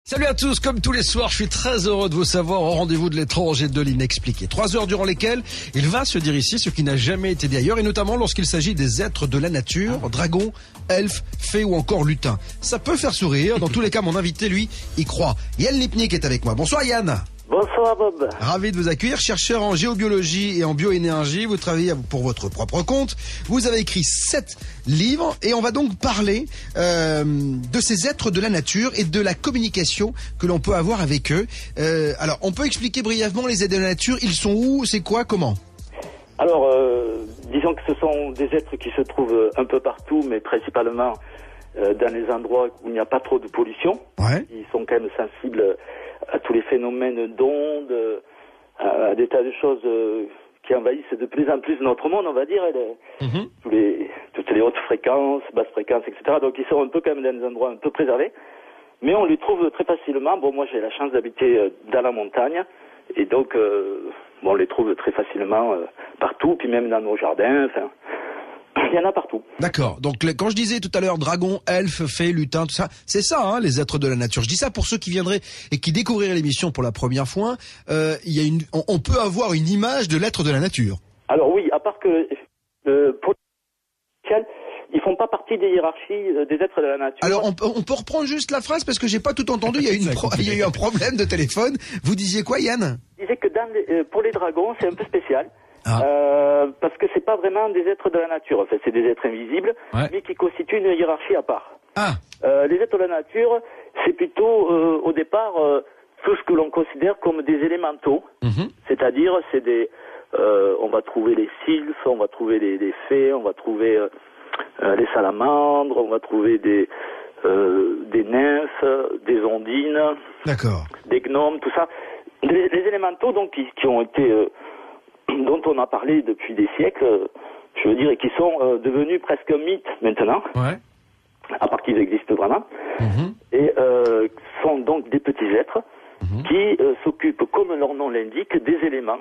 Salut à tous, comme tous les soirs, je suis très heureux de vous savoir au rendez-vous de l'étrange et de l'inexpliqué. 3 heures durant lesquelles il va se dire ici ce qui n'a jamais été dit ailleurs, et notamment lorsqu'il s'agit des êtres de la nature, dragons, elfes, fées ou encore lutins. Ça peut faire sourire, dans tous les cas mon invité lui y croit. Yann Lipnik est avec moi. Bonsoir Yann. Bonsoir Bob. Ravi de vous accueillir, chercheur en géobiologie et en bioénergie. Vous travaillez pour votre propre compte. Vous avez écrit 7 livres et on va donc parler de ces êtres de la nature et de la communication que l'on peut avoir avec eux. Alors, on peut expliquer brièvement les êtres de la nature. Ils sont où? C'est quoi? Comment? Alors, disons que ce sont des êtres qui se trouvent un peu partout, mais principalement dans les endroits où il n'y a pas trop de pollution. Ouais. Ils sont quand même sensibles à tous les phénomènes d'ondes, à des tas de choses qui envahissent de plus en plus notre monde, on va dire, toutes les hautes fréquences, basses fréquences, etc. Donc ils sont un peu quand même dans des endroits un peu préservés, mais on les trouve très facilement. Bon, moi j'ai la chance d'habiter dans la montagne, et donc on les trouve très facilement partout, puis même dans nos jardins, enfin... Il y en a partout. D'accord. Donc quand je disais tout à l'heure dragon, elfe, fée, lutin, tout ça, c'est ça, hein, les êtres de la nature. Je dis ça pour ceux qui viendraient et qui découvriraient l'émission pour la première fois. On peut avoir une image de l'être de la nature. Alors oui, à part que pour ils font pas partie des hiérarchies des êtres de la nature. Alors on peut reprendre juste la phrase parce que j'ai pas tout entendu. Il y a eu un problème de téléphone. Vous disiez quoi, Yann? Je disais que pour les dragons, c'est un peu spécial. Parce que c'est pas vraiment des êtres de la nature. En fait, c'est des êtres invisibles, mais qui constituent une hiérarchie à part. Les êtres de la nature, c'est plutôt au départ tout ce que l'on considère comme des élémentaux. C'est-à-dire, c'est des, on va trouver les sylphes, on va trouver les fées, on va trouver les salamandres, on va trouver des nymphes, des ondines, des gnomes, tout ça. Les élémentaux donc qui ont été dont on a parlé depuis des siècles, je veux dire, et qui sont devenus presque mythes maintenant, à part qu'ils existent vraiment, et sont donc des petits êtres qui s'occupent, comme leur nom l'indique, des éléments.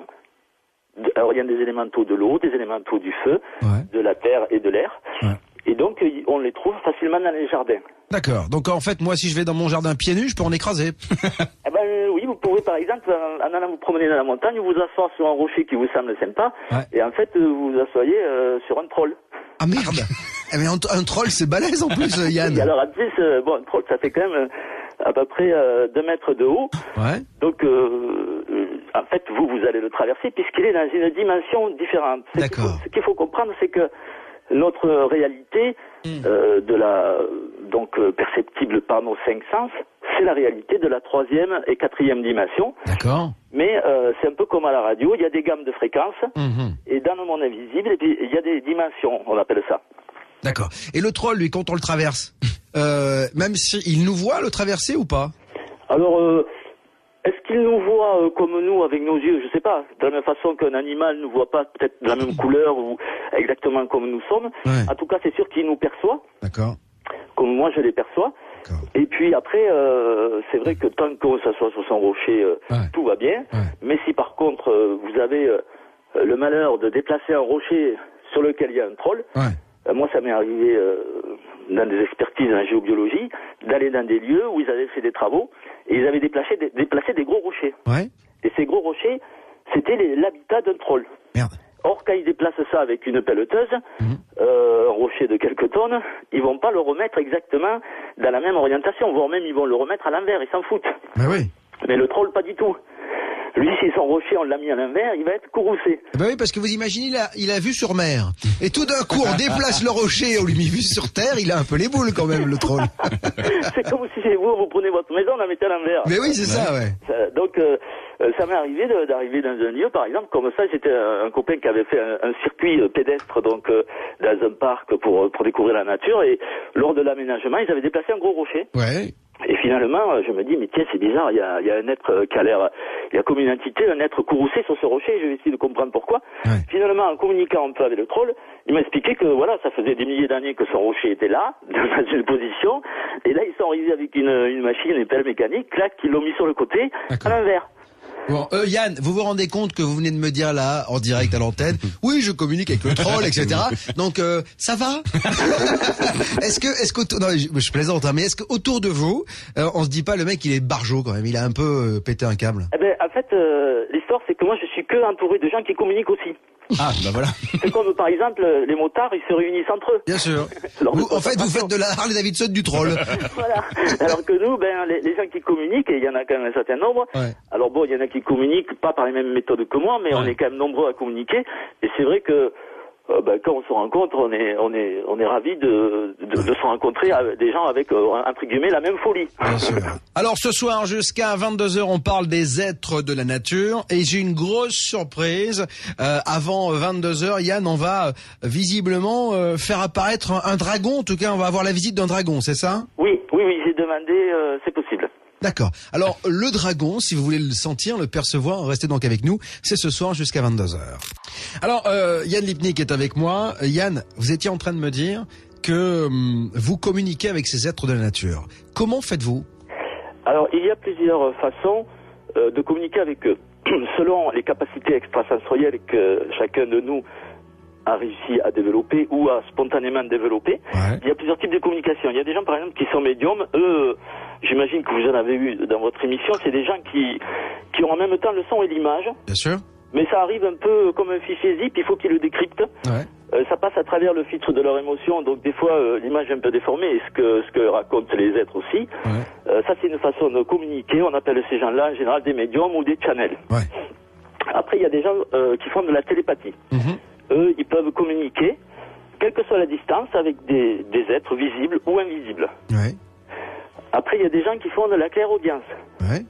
Alors il y a des élémentaux de l'eau, des élémentaux du feu, de la terre et de l'air, et donc on les trouve facilement dans les jardins. D'accord. Donc en fait, moi, si je vais dans mon jardin pieds nus, je peux en écraser. Oui, vous pouvez par exemple, en allant vous promener dans la montagne, vous asseoir sur un rocher qui vous semble sympa, et en fait, vous vous asseyez sur un troll. Ah merde. Mais un troll, c'est balèze en plus, Yann. Et alors en plus, un troll, ça fait quand même à peu près 2 mètres de haut. Donc, en fait, vous allez le traverser puisqu'il est dans une dimension différente. D'accord. Ce qu'il faut comprendre, c'est que notre réalité, perceptible par nos 5 sens, c'est la réalité de la 3e et 4e dimension. D'accord. Mais c'est un peu comme à la radio, il y a des gammes de fréquences, et dans le monde invisible, il y a des dimensions, on appelle ça. D'accord. Et le troll, lui, quand on le traverse, même s'il nous voit le traverser ou pas? Alors, est-ce qu'il nous voit comme nous, avec nos yeux? Je sais pas. De la même façon qu'un animal ne nous voit pas peut-être de la même couleur ou exactement comme nous sommes. En tout cas, c'est sûr qu'il nous perçoit. D'accord. Comme moi, je les perçois. Et puis après, c'est vrai que tant qu'on s'assoit sur son rocher, tout va bien. Mais si par contre, vous avez le malheur de déplacer un rocher sur lequel il y a un troll, moi, ça m'est arrivé dans des expertises en géobiologie, d'aller dans des lieux où ils avaient fait des travaux et ils avaient déplacé des gros rochers. Et ces gros rochers, c'était l'habitat d'un troll. Merde. Or, quand ils déplacent ça avec une pelleteuse, un rocher de quelques tonnes, ils vont pas le remettre exactement dans la même orientation, voire même ils vont le remettre à l'envers, ils s'en foutent. Mais le troll, pas du tout. Lui, si son rocher, on l'a mis à l'envers, il va être courroucé. Oui, parce que vous imaginez, il a vu sur mer. Et tout d'un coup, on déplace le rocher, on lui met vu sur terre, il a un peu les boules quand même, le troll. C'est comme si vous prenez votre maison, la mettez à l'envers. Mais oui, c'est ça, Donc, ça m'est arrivé d'arriver dans un lieu, par exemple, comme ça, j'étais un copain qui avait fait un circuit pédestre, donc, dans un parc pour découvrir la nature, et lors de l'aménagement, ils avaient déplacé un gros rocher. Et finalement, je me dis, mais tiens, c'est bizarre, il y a un être qui a l'air, il y a comme une entité, un être courroucé sur ce rocher, je vais essayer de comprendre pourquoi. Finalement, en communiquant un peu avec le troll, il m'a expliqué que voilà, ça faisait des milliers d'années que son rocher était là, dans une position, et là, ils sont arrivés avec une machine, une pelle mécanique, clac, ils l'ont mis sur le côté, à l'envers. Bon, Yann, vous vous rendez compte que vous venez de me dire là, en direct à l'antenne, oui, je communique avec le troll, etc. Donc, ça va? Est-ce que, non, je plaisante, hein, mais est-ce qu'autour de vous, on se dit pas, le mec, il est barjot quand même, il a un peu pété un câble? Eh ben, en fait, l'histoire, c'est que moi, je suis que entouré de gens qui communiquent aussi. Ah, bah voilà. C'est comme, par exemple, les motards, ils se réunissent entre eux. Bien sûr. En fait, vous faites de la Harley Davidson du troll. Voilà. Alors que nous, les gens qui communiquent, et il y en a quand même un certain nombre. Ouais. Alors bon, il y en a qui communiquent pas par les mêmes méthodes que moi, mais on est quand même nombreux à communiquer. Et c'est vrai que, quand on se rencontre, on est ravis de se rencontrer avec des gens avec, entre guillemets, la même folie. Bien sûr. Alors ce soir, jusqu'à 22h, on parle des êtres de la nature. Et j'ai une grosse surprise. Avant 22h, Yann, on va visiblement faire apparaître un dragon. En tout cas, on va avoir la visite d'un dragon, c'est ça? Oui, j'ai demandé, c'est possible. D'accord. Alors, le dragon, si vous voulez le sentir, le percevoir, restez donc avec nous. C'est ce soir jusqu'à 22h. Alors, Yann Lipnik est avec moi. Yann, vous étiez en train de me dire que vous communiquez avec ces êtres de la nature. Comment faites-vous? Alors, il y a plusieurs façons de communiquer avec eux. Selon les capacités extrasensorielles que chacun de nous a réussi à développer ou à spontanément développer, il y a plusieurs types de communication. Il y a des gens, par exemple, qui sont médiums. Eux, j'imagine que vous en avez eu dans votre émission, c'est des gens qui ont en même temps le son et l'image. Bien sûr. Mais ça arrive un peu comme un fichier zip, il faut qu'ils le décryptent. Ouais. Ça passe à travers le filtre de leur émotion, donc des fois l'image est un peu déformée, et ce que racontent les êtres aussi. Ouais. Ça, c'est une façon de communiquer. On appelle ces gens-là en général des médiums ou des channels. Ouais. Après, il y a des gens qui font de la télépathie. Eux, ils peuvent communiquer, quelle que soit la distance, avec des êtres visibles ou invisibles. Ouais. Après, il y a des gens qui font de la clairaudience. Ouais.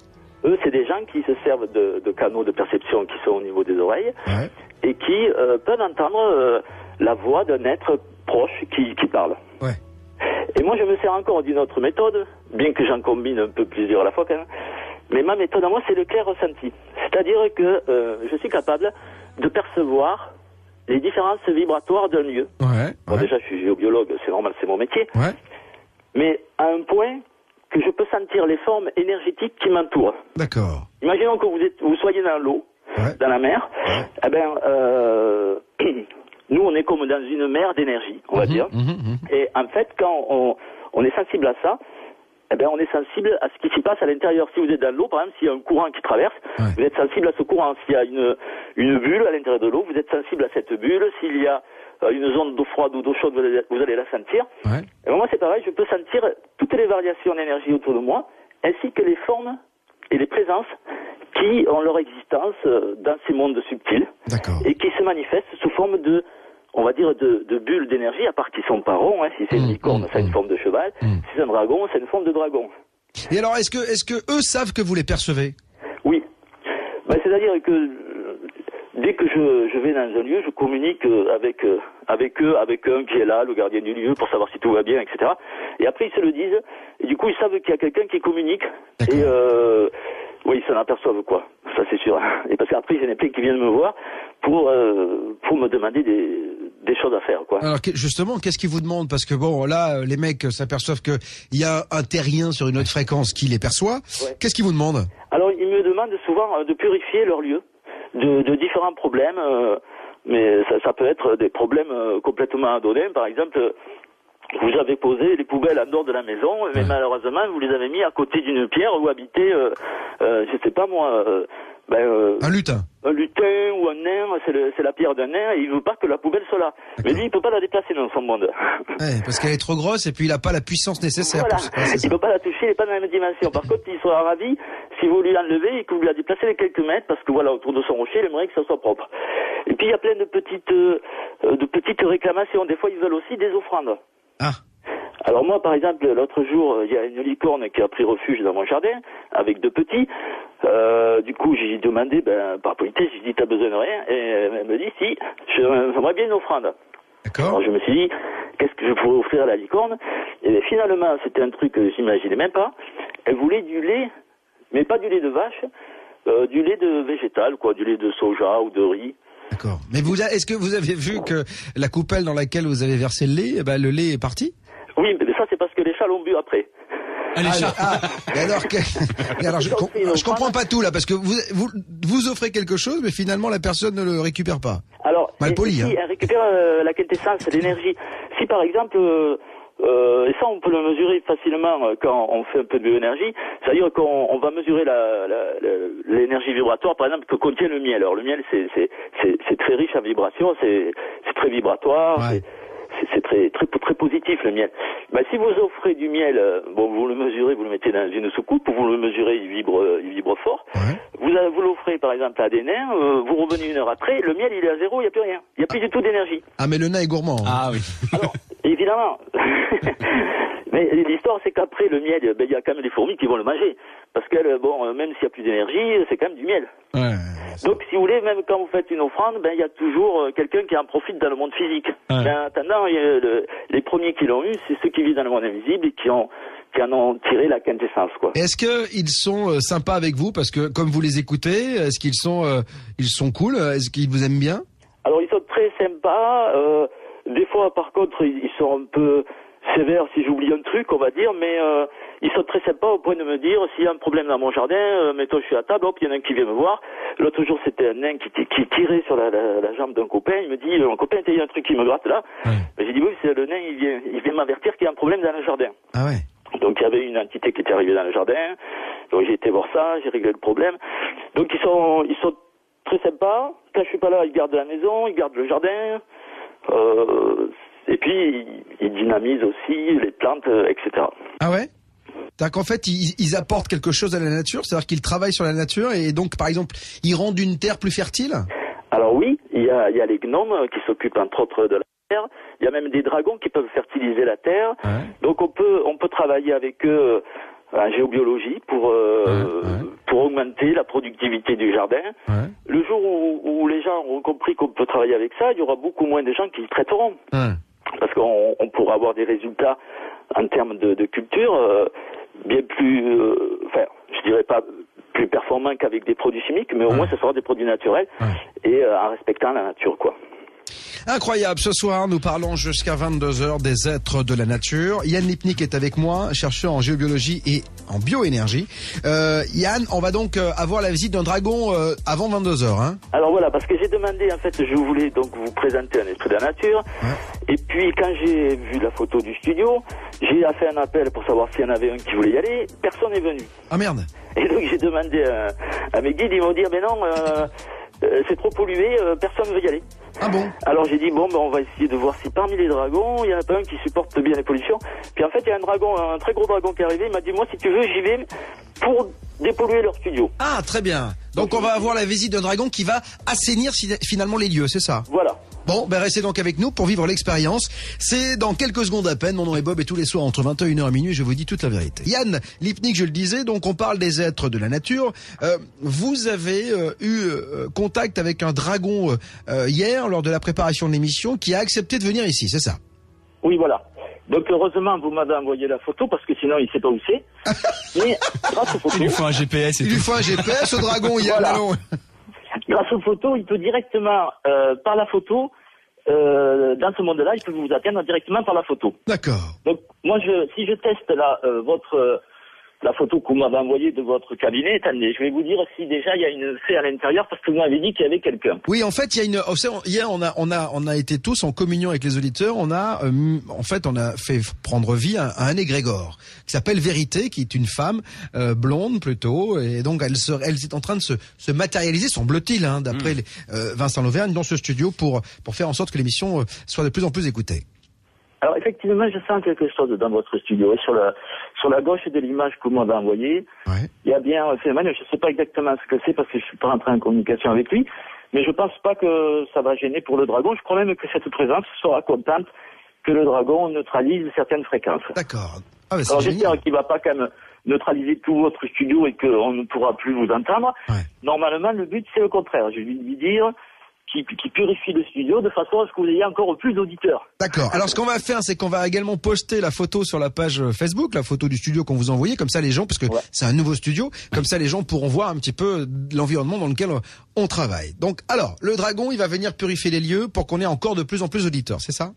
Eux, c'est des gens qui se servent de canaux de perception qui sont au niveau des oreilles, ouais, et qui peuvent entendre la voix d'un être proche qui parle. Ouais. Et moi, je me sers encore d'une autre méthode, bien que j'en combine un peu plusieurs à la fois quand même. Mais ma méthode à moi, c'est le clair ressenti. C'est-à-dire que je suis capable de percevoir les différences vibratoires d'un lieu. Ouais, bon, déjà, je suis géobiologue, c'est normal, c'est mon métier. Ouais. Mais à un point que je peux sentir les formes énergétiques qui m'entourent. D'accord. Imaginons que vous soyez dans l'eau, ouais, dans la mer. Ouais. Eh ben, nous, on est comme dans une mer d'énergie, on va dire. Et en fait, quand on est sensible à ça, eh ben, on est sensible à ce qui s'y passe à l'intérieur. Si vous êtes dans l'eau, par exemple, s'il y a un courant qui traverse, ouais, vous êtes sensible à ce courant. S'il y a une bulle à l'intérieur de l'eau, vous êtes sensible à cette bulle. S'il y a une zone d'eau froide ou d'eau chaude, vous allez la sentir. Ouais. Et moi, c'est pareil, je peux sentir toutes les variations d'énergie autour de moi, ainsi que les formes et les présences qui ont leur existence dans ces mondes subtils. D'accord. Et qui se manifestent sous forme de, on va dire, de bulles d'énergie, à part qu'ils sont pas ronds, hein. Si c'est une licorne, c'est une forme de cheval. Si c'est un dragon, c'est une forme de dragon. Et alors, est-ce que eux savent que vous les percevez? Oui. Ben, c'est-à-dire que dès que je vais dans un lieu, je communique avec eux, avec un qui est là, le gardien du lieu, pour savoir si tout va bien, etc. Et après, ils se le disent, et du coup, ils savent qu'il y a quelqu'un qui communique. D'accord. Et oui, ils s'en aperçoivent, quoi. Ça, c'est sûr. Et parce qu'après, il y en a plein qui viennent me voir pour me demander des choses à faire, quoi. Alors, justement, qu'est-ce qu'ils vous demandent? Parce que bon, là, les mecs s'aperçoivent qu'il y a un terrien sur une autre fréquence qui les perçoit. Ouais. Qu'est-ce qu'ils vous demandent? Alors, ils me demandent souvent de purifier leur lieu de différents problèmes, mais ça peut être des problèmes complètement anodins. Par exemple, vous avez posé les poubelles en dehors de la maison, mais malheureusement, vous les avez mis à côté d'une pierre où habitait, je sais pas moi, un lutin. Un lutin ou un nain, c'est la pierre d'un nain, et il veut pas que la poubelle soit là. D'accord. Mais lui, il peut pas la déplacer dans son monde. Ouais, parce qu'elle est trop grosse et puis il a pas la puissance nécessaire. Voilà. Il peut pas la toucher, il est pas dans la même dimension. Par contre, il sera ravi si vous lui l'enlevez et que vous la déplacez de quelques mètres, parce que voilà, autour de son rocher, il aimerait que ça soit propre. Et puis il y a plein de petites réclamations. Des fois, ils veulent aussi des offrandes. Ah. Alors moi, par exemple, l'autre jour, il y a une licorne qui a pris refuge dans mon jardin, avec 2 petits. Du coup, j'ai demandé, par politesse, j'ai dit, t'as besoin de rien? Et elle me dit, si, j'aimerais bien une offrande. D'accord. Alors je me suis dit, qu'est-ce que je pourrais offrir à la licorne? Et finalement, c'était un truc que j'imaginais même pas. Elle voulait du lait, mais pas du lait de vache, du lait de végétal, quoi, du lait de soja ou de riz. D'accord. Mais est-ce que vous avez vu que la coupelle dans laquelle vous avez versé le lait est parti? Oui, mais ça c'est parce que les chats l'ont bu après. Alors, je comprends pas tout là, parce que vous offrez quelque chose, mais finalement la personne ne le récupère pas. Alors, mal poli, si elle récupère la quintessence, l'énergie. Si par exemple, et ça on peut le mesurer facilement quand on fait un peu de bioénergie, c'est-à-dire qu'on va mesurer l'énergie vibratoire, par exemple, que contient le miel. Alors le miel, c'est très riche en vibrations, c'est très vibratoire. Ouais. C'est très positif le miel. Ben, si vous offrez du miel, vous le mesurez, vous le mettez dans une soucoupe, vous le mesurez, il vibre fort. Ouais. Vous l'offrez par exemple à des nains, vous revenez 1 heure après, le miel il est à zéro, il n'y a plus rien. Il n'y a plus du tout d'énergie. Ah mais le nain est gourmand. Ah oui. Alors, évidemment. Mais l'histoire c'est qu'après le miel, il y a quand même des fourmis qui vont le manger. Parce que même s'il n'y a plus d'énergie, c'est quand même du miel. Ouais. Donc, si vous voulez, même quand vous faites une offrande, il y a toujours quelqu'un qui en profite dans le monde physique. Ouais. Mais en attendant, les premiers qui l'ont eu, c'est ceux qui vivent dans le monde invisible et qui en ont tiré la quintessence, quoi. Est-ce qu'ils sont sympas avec vous? Parce que, comme vous les écoutez, est-ce qu'ils sont cool? Est-ce qu'ils vous aiment bien? Alors, ils sont très sympas. Des fois, par contre, ils sont un peu sévères si j'oublie un truc, on va dire, mais ils sont très sympas au point de me dire s'il y a un problème dans mon jardin, mettons je suis à table, hop, il y en a un qui vient me voir. L'autre jour c'était un nain qui tirait sur la jambe d'un copain, il me dit mon copain, il y a un truc qui me gratte là. Ouais. J'ai dit oui, c'est le nain, il vient m'avertir qu'il y a un problème dans le jardin. Ah ouais. Donc il y avait une entité qui était arrivée dans le jardin, donc j'ai été voir ça, j'ai réglé le problème. Donc ils sont très sympas, quand je suis pas là, ils gardent la maison, ils gardent le jardin. Et puis, ils dynamisent aussi les plantes, etc. Ah ouais? C'est-à-dire qu'en fait, ils apportent quelque chose à la nature? C'est-à-dire qu'ils travaillent sur la nature et donc, par exemple, ils rendent une terre plus fertile? Alors oui, il y a les gnomes qui s'occupent entre autres de la terre. Il y a même des dragons qui peuvent fertiliser la terre. Ouais. Donc on peut travailler avec eux en géobiologie pour augmenter la productivité du jardin. Ouais. Le jour où les gens auront compris qu'on peut travailler avec ça, il y aura beaucoup moins de gens qui y traiteront. Ouais. Parce qu'on pourra avoir des résultats en termes de culture bien plus, je dirais pas plus performants qu'avec des produits chimiques, mais au moins ce sera des produits naturels et en respectant la nature, quoi. Incroyable, ce soir nous parlons jusqu'à 22h des êtres de la nature. Yann Lipnik est avec moi, chercheur en géobiologie et en bioénergie. Yann, on va donc avoir la visite d'un dragon avant 22h. Hein. Alors voilà, parce que j'ai demandé, en fait, je voulais donc vous présenter un esprit de la nature. Ouais. Et puis quand j'ai vu la photo du studio, j'ai fait un appel pour savoir s'il y en avait un qui voulait y aller. Personne n'est venu. Ah merde. Et donc j'ai demandé à mes guides, ils m'ont dit mais non, c'est trop pollué, personne ne veut y aller. Ah bon? Alors j'ai dit on va essayer de voir si parmi les dragons il y en a pas un qui supporte bien les pollutions. Puis en fait il y a un très gros dragon qui est arrivé, il m'a dit moi si tu veux j'y vais pour dépolluer leur studio. Ah très bien. Donc on va avoir la visite d'un dragon qui va assainir finalement les lieux, c'est ça? Voilà. Bon, restez donc avec nous pour vivre l'expérience. C'est dans quelques secondes à peine. Mon nom est Bob et tous les soirs entre 21h et minuit, je vous dis toute la vérité. Yann Lipnik, je le disais, donc on parle des êtres de la nature. Vous avez eu contact avec un dragon hier lors de la préparation de l'émission qui a accepté de venir ici, c'est ça? Oui, voilà. Donc heureusement, vous m'avez envoyé la photo parce que sinon il sait pas où c'est. Mais grâce aux photos... Il lui faut un GPS. Il lui faut un GPS au dragon, Yann. Voilà. Grâce aux photos, il peut directement, par la photo, dans ce monde-là, il peut vous atteindre directement par la photo. D'accord. Donc, moi, si je teste là, la photo que vous m'avez envoyée de votre cabinet, attendez, je vais vous dire si déjà il y a une fée à l'intérieur parce que vous m'avez dit qu'il y avait quelqu'un. Oui, en fait, hier, on a été tous en communion avec les auditeurs. On a fait prendre vie à un égrégore qui s'appelle Vérité, qui est une femme blonde plutôt, et donc elle est en train de se matérialiser, semble-t-il, hein, d'après Vincent Lauvergne, dans ce studio pour faire en sorte que l'émission soit de plus en plus écoutée. Alors effectivement, je sens quelque chose dans votre studio. Et sur la gauche de l'image que vous m'avez envoyée, il y a bien un phénomène. Je ne sais pas exactement ce que c'est parce que je suis pas rentré en communication avec lui, mais je pense pas que ça va gêner pour le dragon. Je crois même que cette présence sera contente que le dragon neutralise certaines fréquences. D'accord. Ah, alors j'espère qu'il va pas quand même neutraliser tout votre studio et qu'on ne pourra plus vous entendre. Ouais. Normalement, le but c'est le contraire. Je vais lui dire qui purifie le studio de façon à ce que vous ayez encore plus d'auditeurs. D'accord. Alors ce qu'on va faire, c'est qu'on va également poster la photo sur la page Facebook, la photo du studio qu'on vous a envoyé, comme ça les gens, parce que c'est un nouveau studio, comme ça les gens pourront voir un petit peu l'environnement dans lequel on travaille. Donc alors, le dragon, il va venir purifier les lieux pour qu'on ait encore de plus en plus d'auditeurs, c'est ça?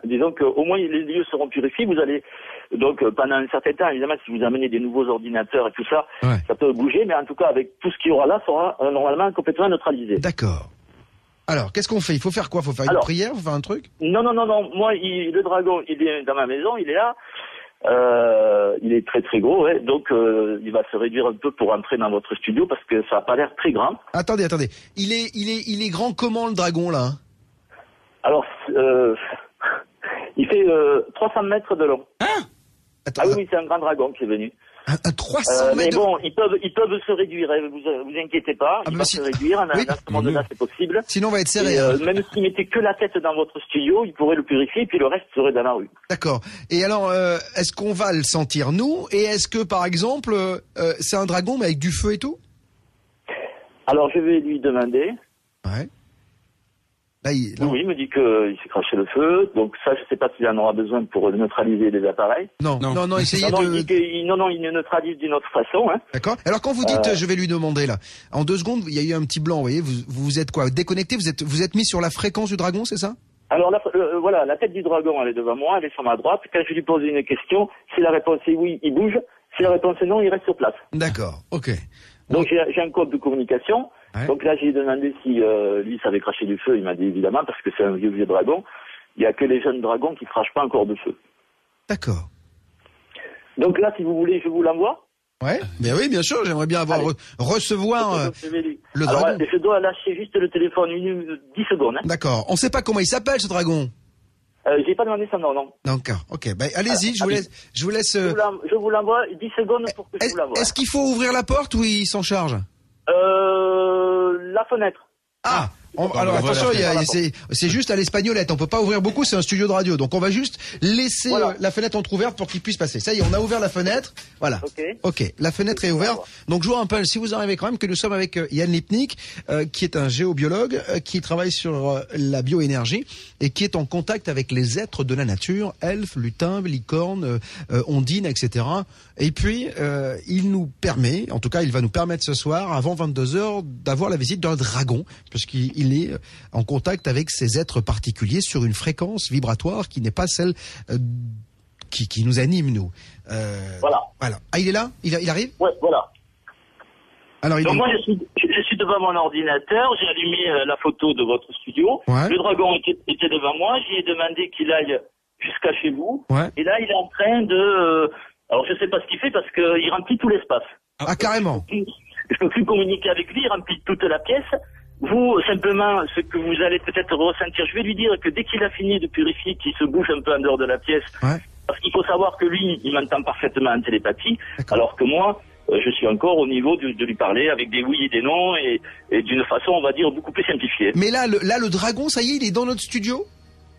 Disons qu'au moins les lieux seront purifiés, vous allez Donc pendant un certain temps, évidemment, si vous amenez des nouveaux ordinateurs et tout ça, ça peut bouger, mais en tout cas, avec tout ce qu'il y aura là, sera normalement complètement neutralisé. D'accord. Alors, qu'est-ce qu'on fait? Il faut faire quoi? Il faut faire une prière? Il faut faire un truc? Non. Moi, le dragon, il est dans ma maison, il est là. Il est très très gros, donc il va se réduire un peu pour entrer dans votre studio parce que ça n'a pas l'air très grand. Attendez. Il est grand comment le dragon là? Alors, il fait 300 mètres de long. Hein? Attends, oui, c'est un grand dragon qui est venu. Un 300 mètres. Mais bon, ils peuvent se réduire. Vous inquiétez pas, il va se réduire. Dans ce monde-là, c'est possible. Sinon, on va être serré. Même s'il mettait que la tête dans votre studio, il pourrait le purifier, puis le reste serait dans la rue. D'accord. Et alors, est-ce qu'on va le sentir nous? Et est-ce que, par exemple, c'est un dragon mais avec du feu et tout? Alors, je vais lui demander. Ouais. Oui, il me dit qu'il s'est craché le feu, donc ça, je sais pas s'il en aura besoin pour neutraliser les appareils. Non, essayez de... il le neutralise d'une autre façon. Hein. D'accord. Alors quand vous dites, je vais lui demander là, en 2 secondes, il y a eu un petit blanc, vous voyez, vous êtes quoi? Déconnecté, vous êtes mis sur la fréquence du dragon, c'est ça? Alors voilà, la tête du dragon, elle est devant moi, elle est sur ma droite. Quand je lui pose une question, si la réponse est oui, il bouge. Si la réponse est non, il reste sur place. D'accord, ok. Donc j'ai un code de communication. Ouais. Donc là, j'ai demandé si lui savait cracher du feu. Il m'a dit évidemment, parce que c'est un vieux dragon. Il n'y a que les jeunes dragons qui ne crachent pas encore de feu. D'accord. Donc là, si vous voulez, je vous l'envoie. Ouais, mais oui, bien sûr, j'aimerais bien recevoir le dragon. Alors, je dois lâcher juste le téléphone 10 secondes. Hein. D'accord. On ne sait pas comment il s'appelle, ce dragon. J'ai pas demandé son nom, non. D'accord, ok. Allez-y, je vous laisse... Je vous l'envoie 10 secondes pour que je vous l'envoie. Est-ce qu'il faut ouvrir la porte ou il s'en charge? La fenêtre. Ah, alors attention, c'est juste à l'espagnolette, on peut pas ouvrir beaucoup, c'est un studio de radio, donc on va juste laisser la fenêtre entrouverte pour qu'il puisse passer. Ça y est, on a ouvert la fenêtre, voilà. Ok, la fenêtre est ouverte. Donc je vous rappelle, si vous arrivez quand même, que nous sommes avec Yann Lipnik, qui est un géobiologue, qui travaille sur la bioénergie et qui est en contact avec les êtres de la nature, elfes, lutins, licornes, ondines, etc. Et puis, il nous permet, en tout cas, il va nous permettre ce soir, avant 22h, d'avoir la visite d'un dragon, puisqu'il est en contact avec ces êtres particuliers sur une fréquence vibratoire qui n'est pas celle qui nous anime, nous. Voilà. Ah, il est là? Il arrive? Ouais, voilà. Alors, donc moi, je suis devant mon ordinateur, j'ai allumé la photo de votre studio. Ouais. Le dragon était devant moi, j'ai demandé qu'il aille jusqu'à chez vous. Ouais. Et là, il est en train de... alors, je sais pas ce qu'il fait parce qu'il remplit tout l'espace. Ah, carrément. Je peux plus communiquer avec lui, il remplit toute la pièce. Vous, simplement, ce que vous allez peut-être ressentir, je vais lui dire que dès qu'il a fini de purifier, qu'il se bouge un peu en dehors de la pièce, parce qu'il faut savoir que lui, il m'entend parfaitement en télépathie, alors que moi, je suis encore au niveau de lui parler avec des oui et des non, et d'une façon, on va dire, beaucoup plus simplifiée. Mais là, le dragon, ça y est, il est dans notre studio?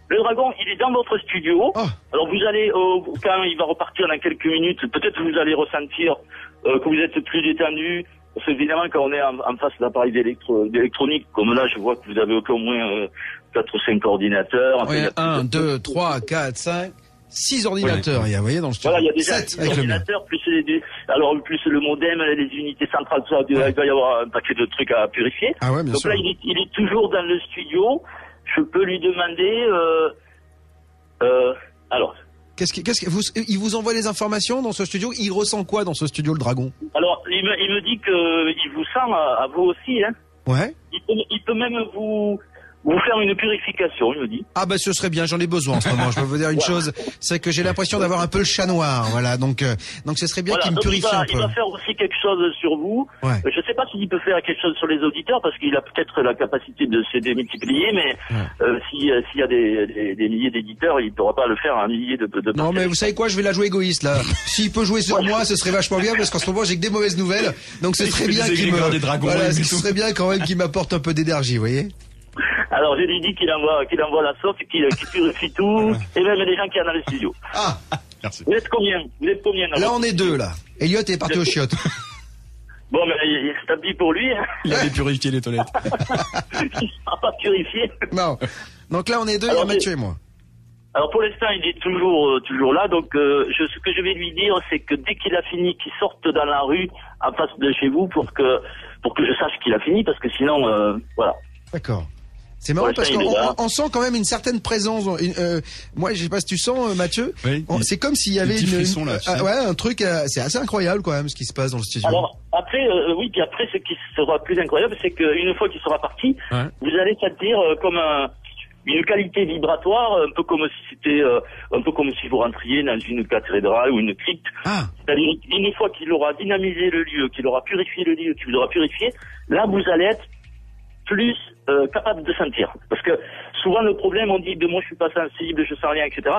Le dragon, il est dans votre studio. Oh. Alors vous allez, quand il va repartir dans quelques minutes, peut-être vous allez ressentir que vous êtes plus détendu. Parce qu'évidemment, quand on est en face d'appareils d'électronique, comme là, je vois que vous avez au moins 4 ou 5 ordinateurs. Oui, 1, 2, 3, 4, 5, 6 ordinateurs, vous voyez, dans le studio. Voilà, il y a déjà 6 ordinateurs, plus le modem, les unités centrales, tout ça, il va y avoir un paquet de trucs à purifier. Ah ouais, bien donc sûr. Là, il est toujours dans le studio. Je peux lui demander... alors... il vous envoie les informations dans ce studio? Il ressent quoi dans ce studio, le dragon? Alors, il me dit qu'il vous sent à vous aussi, hein. Ouais. Il peut même vous faire une purification, il me dit. Ah ce serait bien, j'en ai besoin en ce moment. Je peux vous dire une chose, c'est que j'ai l'impression d'avoir un peu le chat noir, voilà. Donc ce serait bien qu'il me purifie un peu. Il va faire aussi quelque chose sur vous. Ouais. Je sais pas s'il peut faire quelque chose sur les auditeurs parce qu'il a peut-être la capacité de se démultiplier, mais s'il y a des milliers d'éditeurs, il ne pourra pas le faire à un millier de non, mais vous savez quoi, je vais la jouer égoïste là. S'il peut jouer sur moi, ce serait vachement bien parce qu'en ce moment j'ai que des mauvaises nouvelles. Donc ce serait bien qu'il ce serait bien quand même qu'il m'apporte un peu d'énergie, vous voyez. Alors je lui dis qu'il envoie la sauce, qu'il purifie tout, et même les gens qui sont dans le studio. Ah, merci. Vous êtes combien là, on est 2 là. Elliot est parti aux chiottes. Bon, mais c'est tant pis pour lui. Hein. Il avait purifié les toilettes. Il n'a pas purifié. Non. Donc là, on est 2, il y a Mathieu et moi. Alors pour l'instant, il est toujours là. Donc ce que je vais lui dire, c'est que dès qu'il a fini, qu'il sorte dans la rue en face de chez vous pour que je sache qu'il a fini, parce que sinon, voilà. D'accord. C'est marrant parce qu'on sent quand même une certaine présence. Moi, je sais pas si tu sens, Mathieu. Oui, c'est comme s'il y avait un truc. C'est assez incroyable quand même ce qui se passe dans le studio. Alors après, puis après, ce qui sera plus incroyable, c'est qu'une fois qu'il sera parti, vous allez sentir comme une qualité vibratoire, un peu comme si c'était, un peu comme si vous rentriez dans une cathédrale ou une crypte. C'est-à-dire, une fois qu'il aura dynamisé le lieu, qu'il aura purifié le lieu, qu'il vous aura purifié, là, vous allez être plus capable de sentir. Parce que souvent le problème, on dit de moi je suis pas sensible, je sens rien, etc.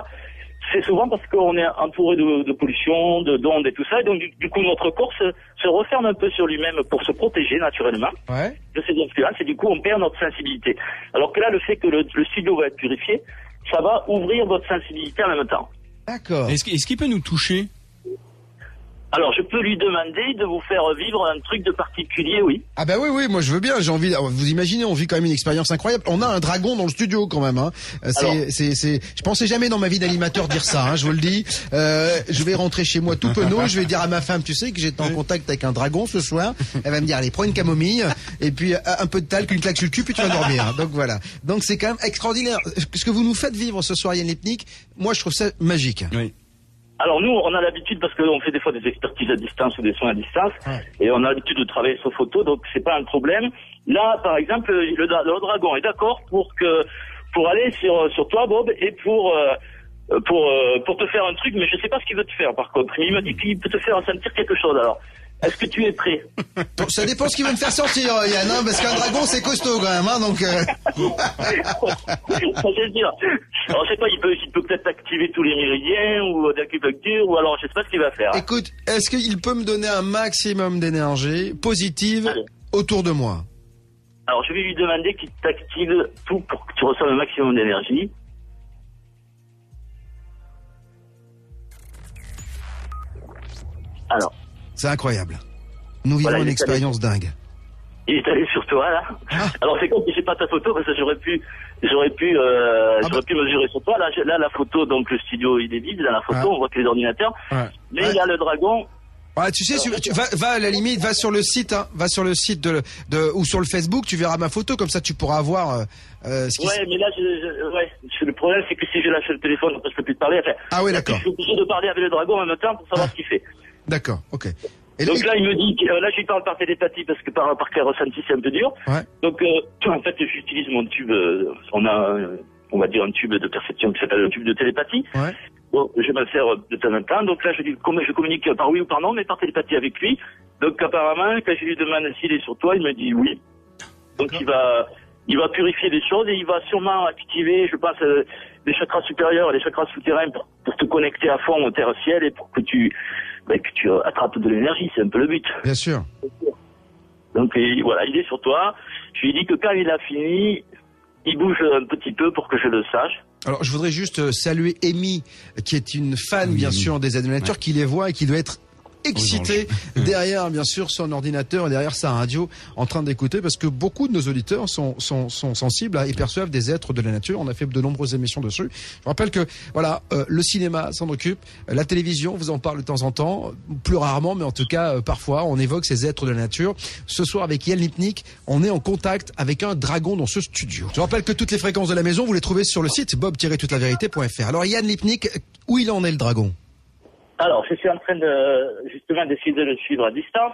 C'est souvent parce qu'on est entouré de pollution, d'ondes et tout ça, et donc du coup notre corps se referme un peu sur lui-même pour se protéger naturellement de ces influences, et du coup on perd notre sensibilité. Alors que là, le fait que le studio va être purifié, ça va ouvrir votre sensibilité en même temps. D'accord. Est-ce qu'il peut nous toucher ? Alors, je peux lui demander de vous faire vivre un truc de particulier, oui. Ah bah oui, moi je veux bien, j'ai envie. Vous imaginez, on vit quand même une expérience incroyable. On a un dragon dans le studio quand même. Je pensais jamais dans ma vie d'animateur dire ça. Je vous le dis. Je vais rentrer chez moi tout penaud. Je vais dire à ma femme, tu sais que j'étais en contact avec un dragon ce soir. Elle va me dire, allez, prends une camomille et puis un peu de talc, une claque sur le cul, puis tu vas dormir. Donc voilà. Donc c'est quand même extraordinaire. Ce que vous nous faites vivre ce soir, Yann Lipnik, moi je trouve ça magique. Oui. Alors nous, on a l'habitude, parce qu'on fait des fois des expertises à distance ou des soins à distance, et on a l'habitude de travailler sur photo, donc c'est pas un problème. Là, par exemple, le dragon est d'accord pour aller sur toi, Bob, et pour te faire un truc, mais je sais pas ce qu'il veut te faire par contre. Il me dit qu'il peut te faire sentir quelque chose. Alors, est-ce que tu es prêt? Ça dépend ce qu'il veut me faire sortir, Yann, parce qu'un dragon c'est costaud quand même, donc. C'est sûr. Alors, je sais pas, il peut peut-être activer tous les méridiens ou d'acupuncture, ou alors je sais pas ce qu'il va faire. Écoute, est-ce qu'il peut me donner un maximum d'énergie positive autour de moi? Alors, je vais lui demander qu'il t'active tout pour que tu reçoives un maximum d'énergie. Alors. C'est incroyable. Nous vivons une expérience dingue. Il est allé sur toi, là. Alors, c'est con que j'ai pas ta photo, parce que j'aurais pu mesurer sur toi. Là, la photo, donc, le studio, il est vide. Dans la photo, on voit que les ordinateurs. Mais il y a le dragon. Tu sais, tu vas à la limite, va sur le site, va sur le site ou sur le Facebook, tu verras ma photo, comme ça tu pourras voir ce qui mais là, le problème, c'est que si je lâche le téléphone, je peux plus te parler. Enfin, d'accord. Je suis obligé de parler avec le dragon en même temps pour savoir ce qu'il fait. D'accord, ok. Et donc là, il me dit, là, je lui parle par télépathie parce que par clair ressenti, c'est un peu dur. Donc, en fait, j'utilise mon tube, on va dire un tube de perception qui s'appelle un tube de télépathie. Bon, je me sers de temps en temps. Donc là, je communique par oui ou par non, mais par télépathie avec lui. Donc apparemment, quand je lui demande s'il est sur toi, il me dit oui. Donc il va purifier des choses et il va sûrement activer, je pense, les chakras supérieurs et les chakras souterrains pour te connecter à fond au terre-ciel et pour que tu attrapes de l'énergie. C'est un peu le but. Bien sûr. Donc voilà, il est sur toi. Je lui dis que quand il a fini, il bouge un petit peu pour que je le sache. Alors, je voudrais juste saluer Amy, qui est une fan, bien sûr, des animateurs, qui les voit et qui doit être excité derrière, bien sûr, son ordinateur et derrière sa radio en train d'écouter, parce que beaucoup de nos auditeurs sont sensibles et perçoivent des êtres de la nature. On a fait de nombreuses émissions dessus. Je rappelle que, voilà, le cinéma s'en occupe, la télévision vous en parle de temps en temps, plus rarement, mais en tout cas, parfois, on évoque ces êtres de la nature. Ce soir, avec Yann Lipnik, on est en contact avec un dragon dans ce studio. Je rappelle que toutes les fréquences de la maison, vous les trouvez sur le site bob-toutelavérité.fr. Alors, Yann Lipnik, où il en est le dragon? Alors, je suis en train d'essayer de le suivre à distance.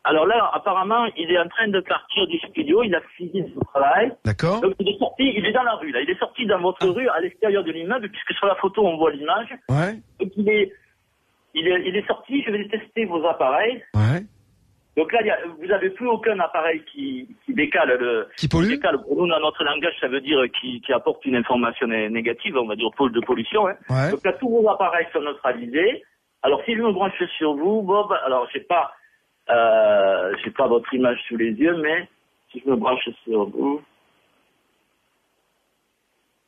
Alors là, apparemment, il est en train de partir du studio, il a fini son travail. D'accord. Donc il est dans la rue, là. Il est sorti dans votre rue, à l'extérieur de l'immeuble, puisque sur la photo, on voit l'image. Ouais. Donc il est sorti, je vais tester vos appareils. Ouais. Donc là, vous avez plus aucun appareil qui décale qui pollue. Qui décale. Pour nous, dans notre langage, ça veut dire qui apporte une information négative, on va dire pôle de pollution. Ouais. Donc là, tous vos appareils sont neutralisés. Alors, si je me branche sur vous, Bob, alors j'ai pas votre image sous les yeux, mais si je me branche sur vous,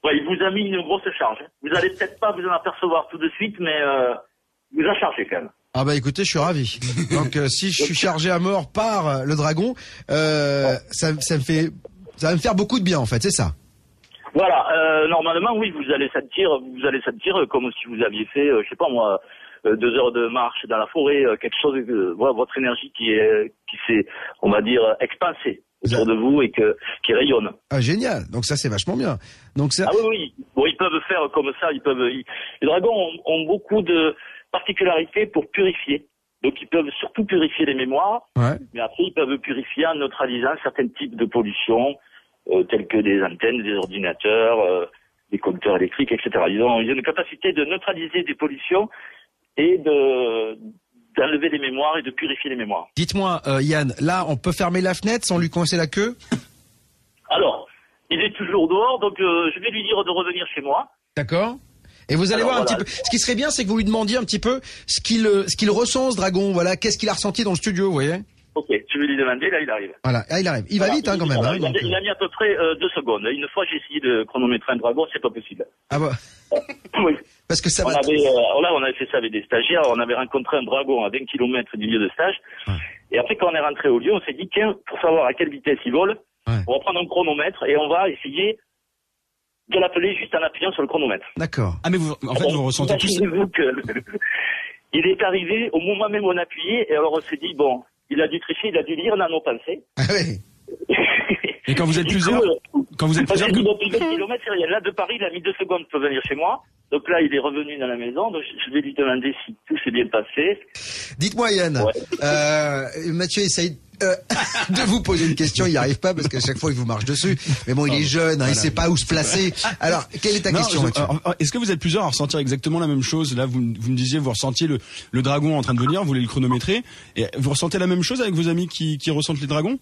il vous a mis une grosse charge. Vous allez peut-être pas vous en apercevoir tout de suite, mais vous a chargé quand même. Ah bah écoutez, je suis ravi. Donc si je suis chargé à mort par le dragon, ça va me faire beaucoup de bien en fait, c'est ça. Voilà, normalement oui, vous allez sentir comme si vous aviez fait, je sais pas moi, 2 heures de marche dans la forêt, quelque chose, votre énergie qui s'est, on va dire, expansée. autour de vous et qui rayonnent. Ah, génial. Donc ça, c'est vachement bien. Donc ça... Ah oui. Bon, ils peuvent faire comme ça, les dragons ont beaucoup de particularités pour purifier. Donc ils peuvent surtout purifier les mémoires, mais après ils peuvent purifier en neutralisant certains types de pollution, tels que des antennes, des ordinateurs, des compteurs électriques, etc. Ils ont une capacité de neutraliser des pollutions et d'enlever les mémoires et de purifier les mémoires. Dites-moi, Yann, là, on peut fermer la fenêtre sans lui coincer la queue? Alors, il est toujours dehors, donc je vais lui dire de revenir chez moi. D'accord. Et vous allez voir un petit peu. Ce qui serait bien, c'est que vous lui demandiez un petit peu ce qu'il ressent, ce dragon. Voilà, qu'est-ce qu'il a ressenti dans le studio, vous voyez? Ok, je vais lui demander, là il arrive. Voilà, il arrive. Il va vite quand même. Il a mis à peu près 2 secondes. Une fois j'ai essayé de chronométrer un dragon, c'est pas possible. Ah bah. Oui. Parce que ça on avait fait ça avec des stagiaires, on avait rencontré un dragon à 20 km du lieu de stage. Ouais. Et après quand on est rentré au lieu, on s'est dit tiens, pour savoir à quelle vitesse il vole, on va prendre un chronomètre et on va essayer de l'appeler juste en appuyant sur le chronomètre. D'accord. Ah mais vous ressentez tout ça. Il est arrivé au moment même où on appuyait et alors on s'est dit bon, il a dû tricher, il a dû lire dans nos pensées. Ah oui. Et quand vous êtes plusieurs, depuis 20 km, c'est rien. Là, de Paris, il a mis 2 secondes pour venir chez moi. Donc là, il est revenu dans la maison. Donc je vais lui demander si tout s'est bien passé. Dites-moi, Yann. Mathieu essaye de vous poser une question. Il n'y arrive pas parce qu'à chaque fois, il vous marche dessus. Mais bon, il est jeune, il sait pas où se placer. Alors, quelle est ta question, Mathieu? Est-ce que vous êtes plusieurs à ressentir exactement la même chose? Là, vous me disiez, vous ressentiez le dragon en train de venir, vous voulez le chronométrer. Et vous ressentez la même chose avec vos amis qui ressentent les dragons?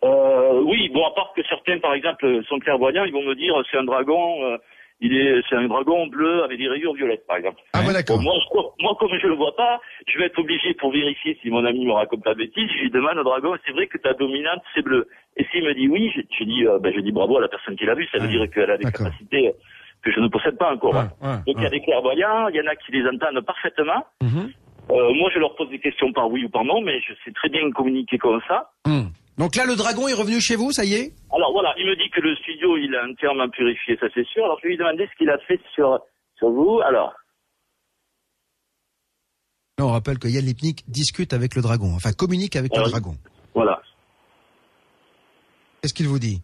Oui, bon, à part que certains, par exemple, sont clairvoyants, ils vont me dire c'est un dragon, c'est un dragon bleu avec des rayures violettes, par exemple. Ah ouais, d'accord. Bon, moi, comme je le vois pas, je vais être obligé pour vérifier si mon ami me raconte la bêtise. Je lui demande au dragon, c'est vrai que ta dominante c'est bleu. Et s'il me dit oui, je dis bravo à la personne qui l'a vu. Ça veut dire qu'elle a des capacités que je ne possède pas encore. Donc il y a des clairvoyants, il y en a qui les entendent parfaitement. Moi, je leur pose des questions par oui ou par non, mais je sais très bien communiquer comme ça. Donc là, le dragon est revenu chez vous, ça y est? Alors voilà, il me dit que le studio, il a entièrement purifié, ça c'est sûr. Alors je vais lui demander ce qu'il a fait sur vous. Alors. Là, on rappelle que Yann Lipnik discute avec le dragon, enfin communique avec le dragon. Voilà. Qu'est-ce qu'il vous dit?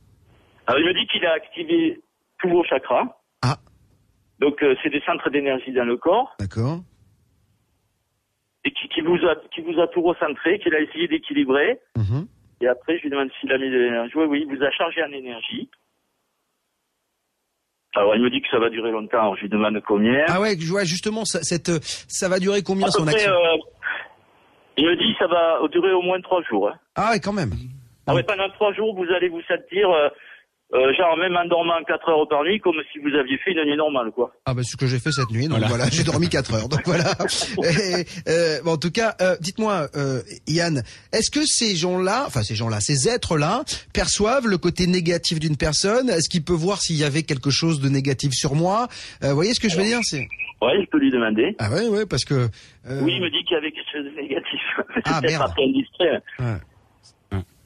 Alors il me dit qu'il a activé tous vos chakras. Ah. Donc c'est des centres d'énergie dans le corps. D'accord. Et qui vous a tout recentré, qu'il a essayé d'équilibrer. Et après, je lui demande s'il a mis de l'énergie. Oui, il vous a chargé en énergie. Alors, il me dit que ça va durer longtemps. Alors, je lui demande combien. Ah ouais, justement, ça va durer combien son action? Il me dit que ça va durer au moins 3 jours. Hein. Ah ouais, quand même. Ah ouais, pendant 3 jours, vous allez vous sentir, genre même en dormant 4 heures par nuit, comme si vous aviez fait une nuit normale, quoi. Ah bah, c'est ce que j'ai fait cette nuit. Donc voilà, j'ai dormi 4 heures. Donc voilà. Bon, en tout cas, dites-moi, Yann, est-ce que ces êtres-là, perçoivent le côté négatif d'une personne? Est-ce qu'il peut voir s'il y avait quelque chose de négatif sur moi? Vous voyez ce que je veux dire? Ouais, je peux lui demander. Ah ouais, parce que... Oui, il me dit qu'il y avait quelque chose de négatif. Ah c'est merde. Pas indiscret.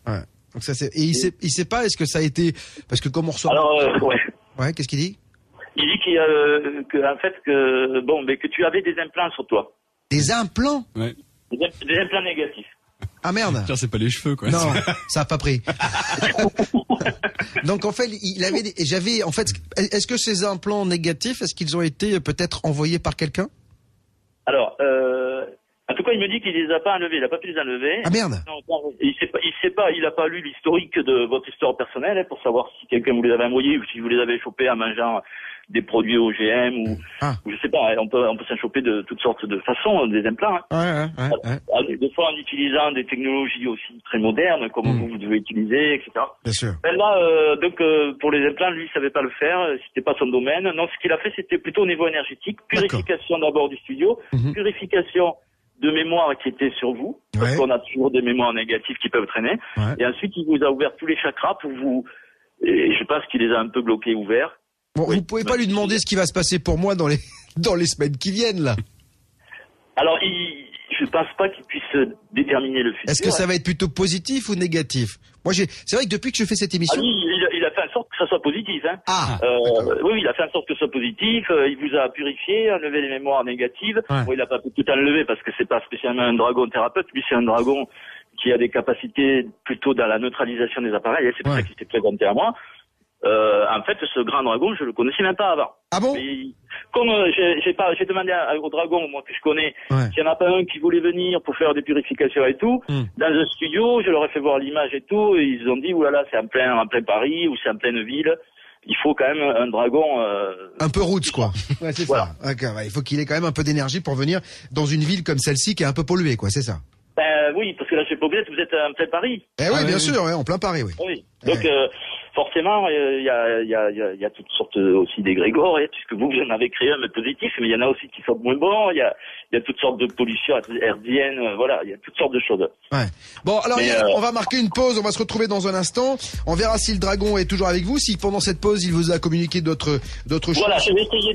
Ouais. Donc ça c'est. Et il sait pas, est-ce que ça a été, parce que comme on reçoit. Alors Ouais, qu'est-ce qu'il dit? Il dit que tu avais des implants sur toi. Des implants? Ouais. Des implants négatifs. Ah merde. Tiens, c'est pas les cheveux, quoi. Non, ça a pas pris. Donc en fait, est-ce que ces implants négatifs, est-ce qu'ils ont été peut-être envoyés par quelqu'un? Alors, en tout cas, il me dit qu'il les a pas enlevés, il a pas pu les enlever. Ah merde. Non, il a pas lu l'historique de votre histoire personnelle pour savoir si quelqu'un vous les avait envoyés ou si vous les avez chopés en mangeant des produits OGM ou je sais pas, on peut s'en choper de toutes sortes de façons, des implants. Ouais. Des fois en utilisant des technologies aussi très modernes, comme vous devez utiliser, etc. Bien sûr. Mais là, pour les implants, lui, il savait pas le faire, c'était pas son domaine. Non, ce qu'il a fait, c'était plutôt au niveau énergétique, purification d'abord du studio, purification de mémoire qui était sur vous, parce qu'on a toujours des mémoires négatives qui peuvent traîner. Et ensuite, il vous a ouvert tous les chakras pour vous, et je pense qu'il les a un peu bloqués ouverts. Bon, vous pouvez pas lui demander ce qui va se passer pour moi dans les semaines qui viennent, là. Alors, je pense pas qu'il puisse déterminer le futur. Est-ce que ça va être plutôt positif ou négatif? Moi, c'est vrai que depuis que je fais cette émission. Il a fait en sorte que ça soit positif. Hein. Oui, il a fait en sorte que ce soit positif. Il vous a purifié, enlevé les mémoires négatives. Ouais. Bon, il a pas pu tout enlever parce que c'est pas spécialement un dragon thérapeute. Lui, c'est un dragon qui a des capacités plutôt dans la neutralisation des appareils. Et c'est pour ça qu'il s'est présenté à moi. En fait, ce grand dragon, je le connaissais même pas avant. Ah bon? Mais, comme j'ai demandé au dragon, moi que je connais, s'il y en a pas un qui voulait venir pour faire des purifications et tout, dans un studio, je leur ai fait voir l'image et tout, et ils ont dit oulala, c'est en plein Paris ou c'est en pleine ville. Il faut quand même un dragon un peu roots, quoi. Ouais, c'est ça. Okay, il faut qu'il ait quand même un peu d'énergie pour venir dans une ville comme celle-ci qui est un peu polluée, quoi. C'est ça. Oui, parce que là, je sais pas oublier que vous êtes en plein Paris. Oui, bien sûr, en plein Paris, oui. Oui. Donc, forcément, il y a toutes sortes aussi d'égrégores, puisque vous en avez créé un positif, mais il y en a aussi qui sont moins bons. Il y a toutes sortes de pollutions hertziennes, voilà, il y a toutes sortes de choses. Ouais. Bon, alors on va marquer une pause, on va se retrouver dans un instant. On verra si le dragon est toujours avec vous, si pendant cette pause il vous a communiqué d'autres choses. Voilà, je vais essayer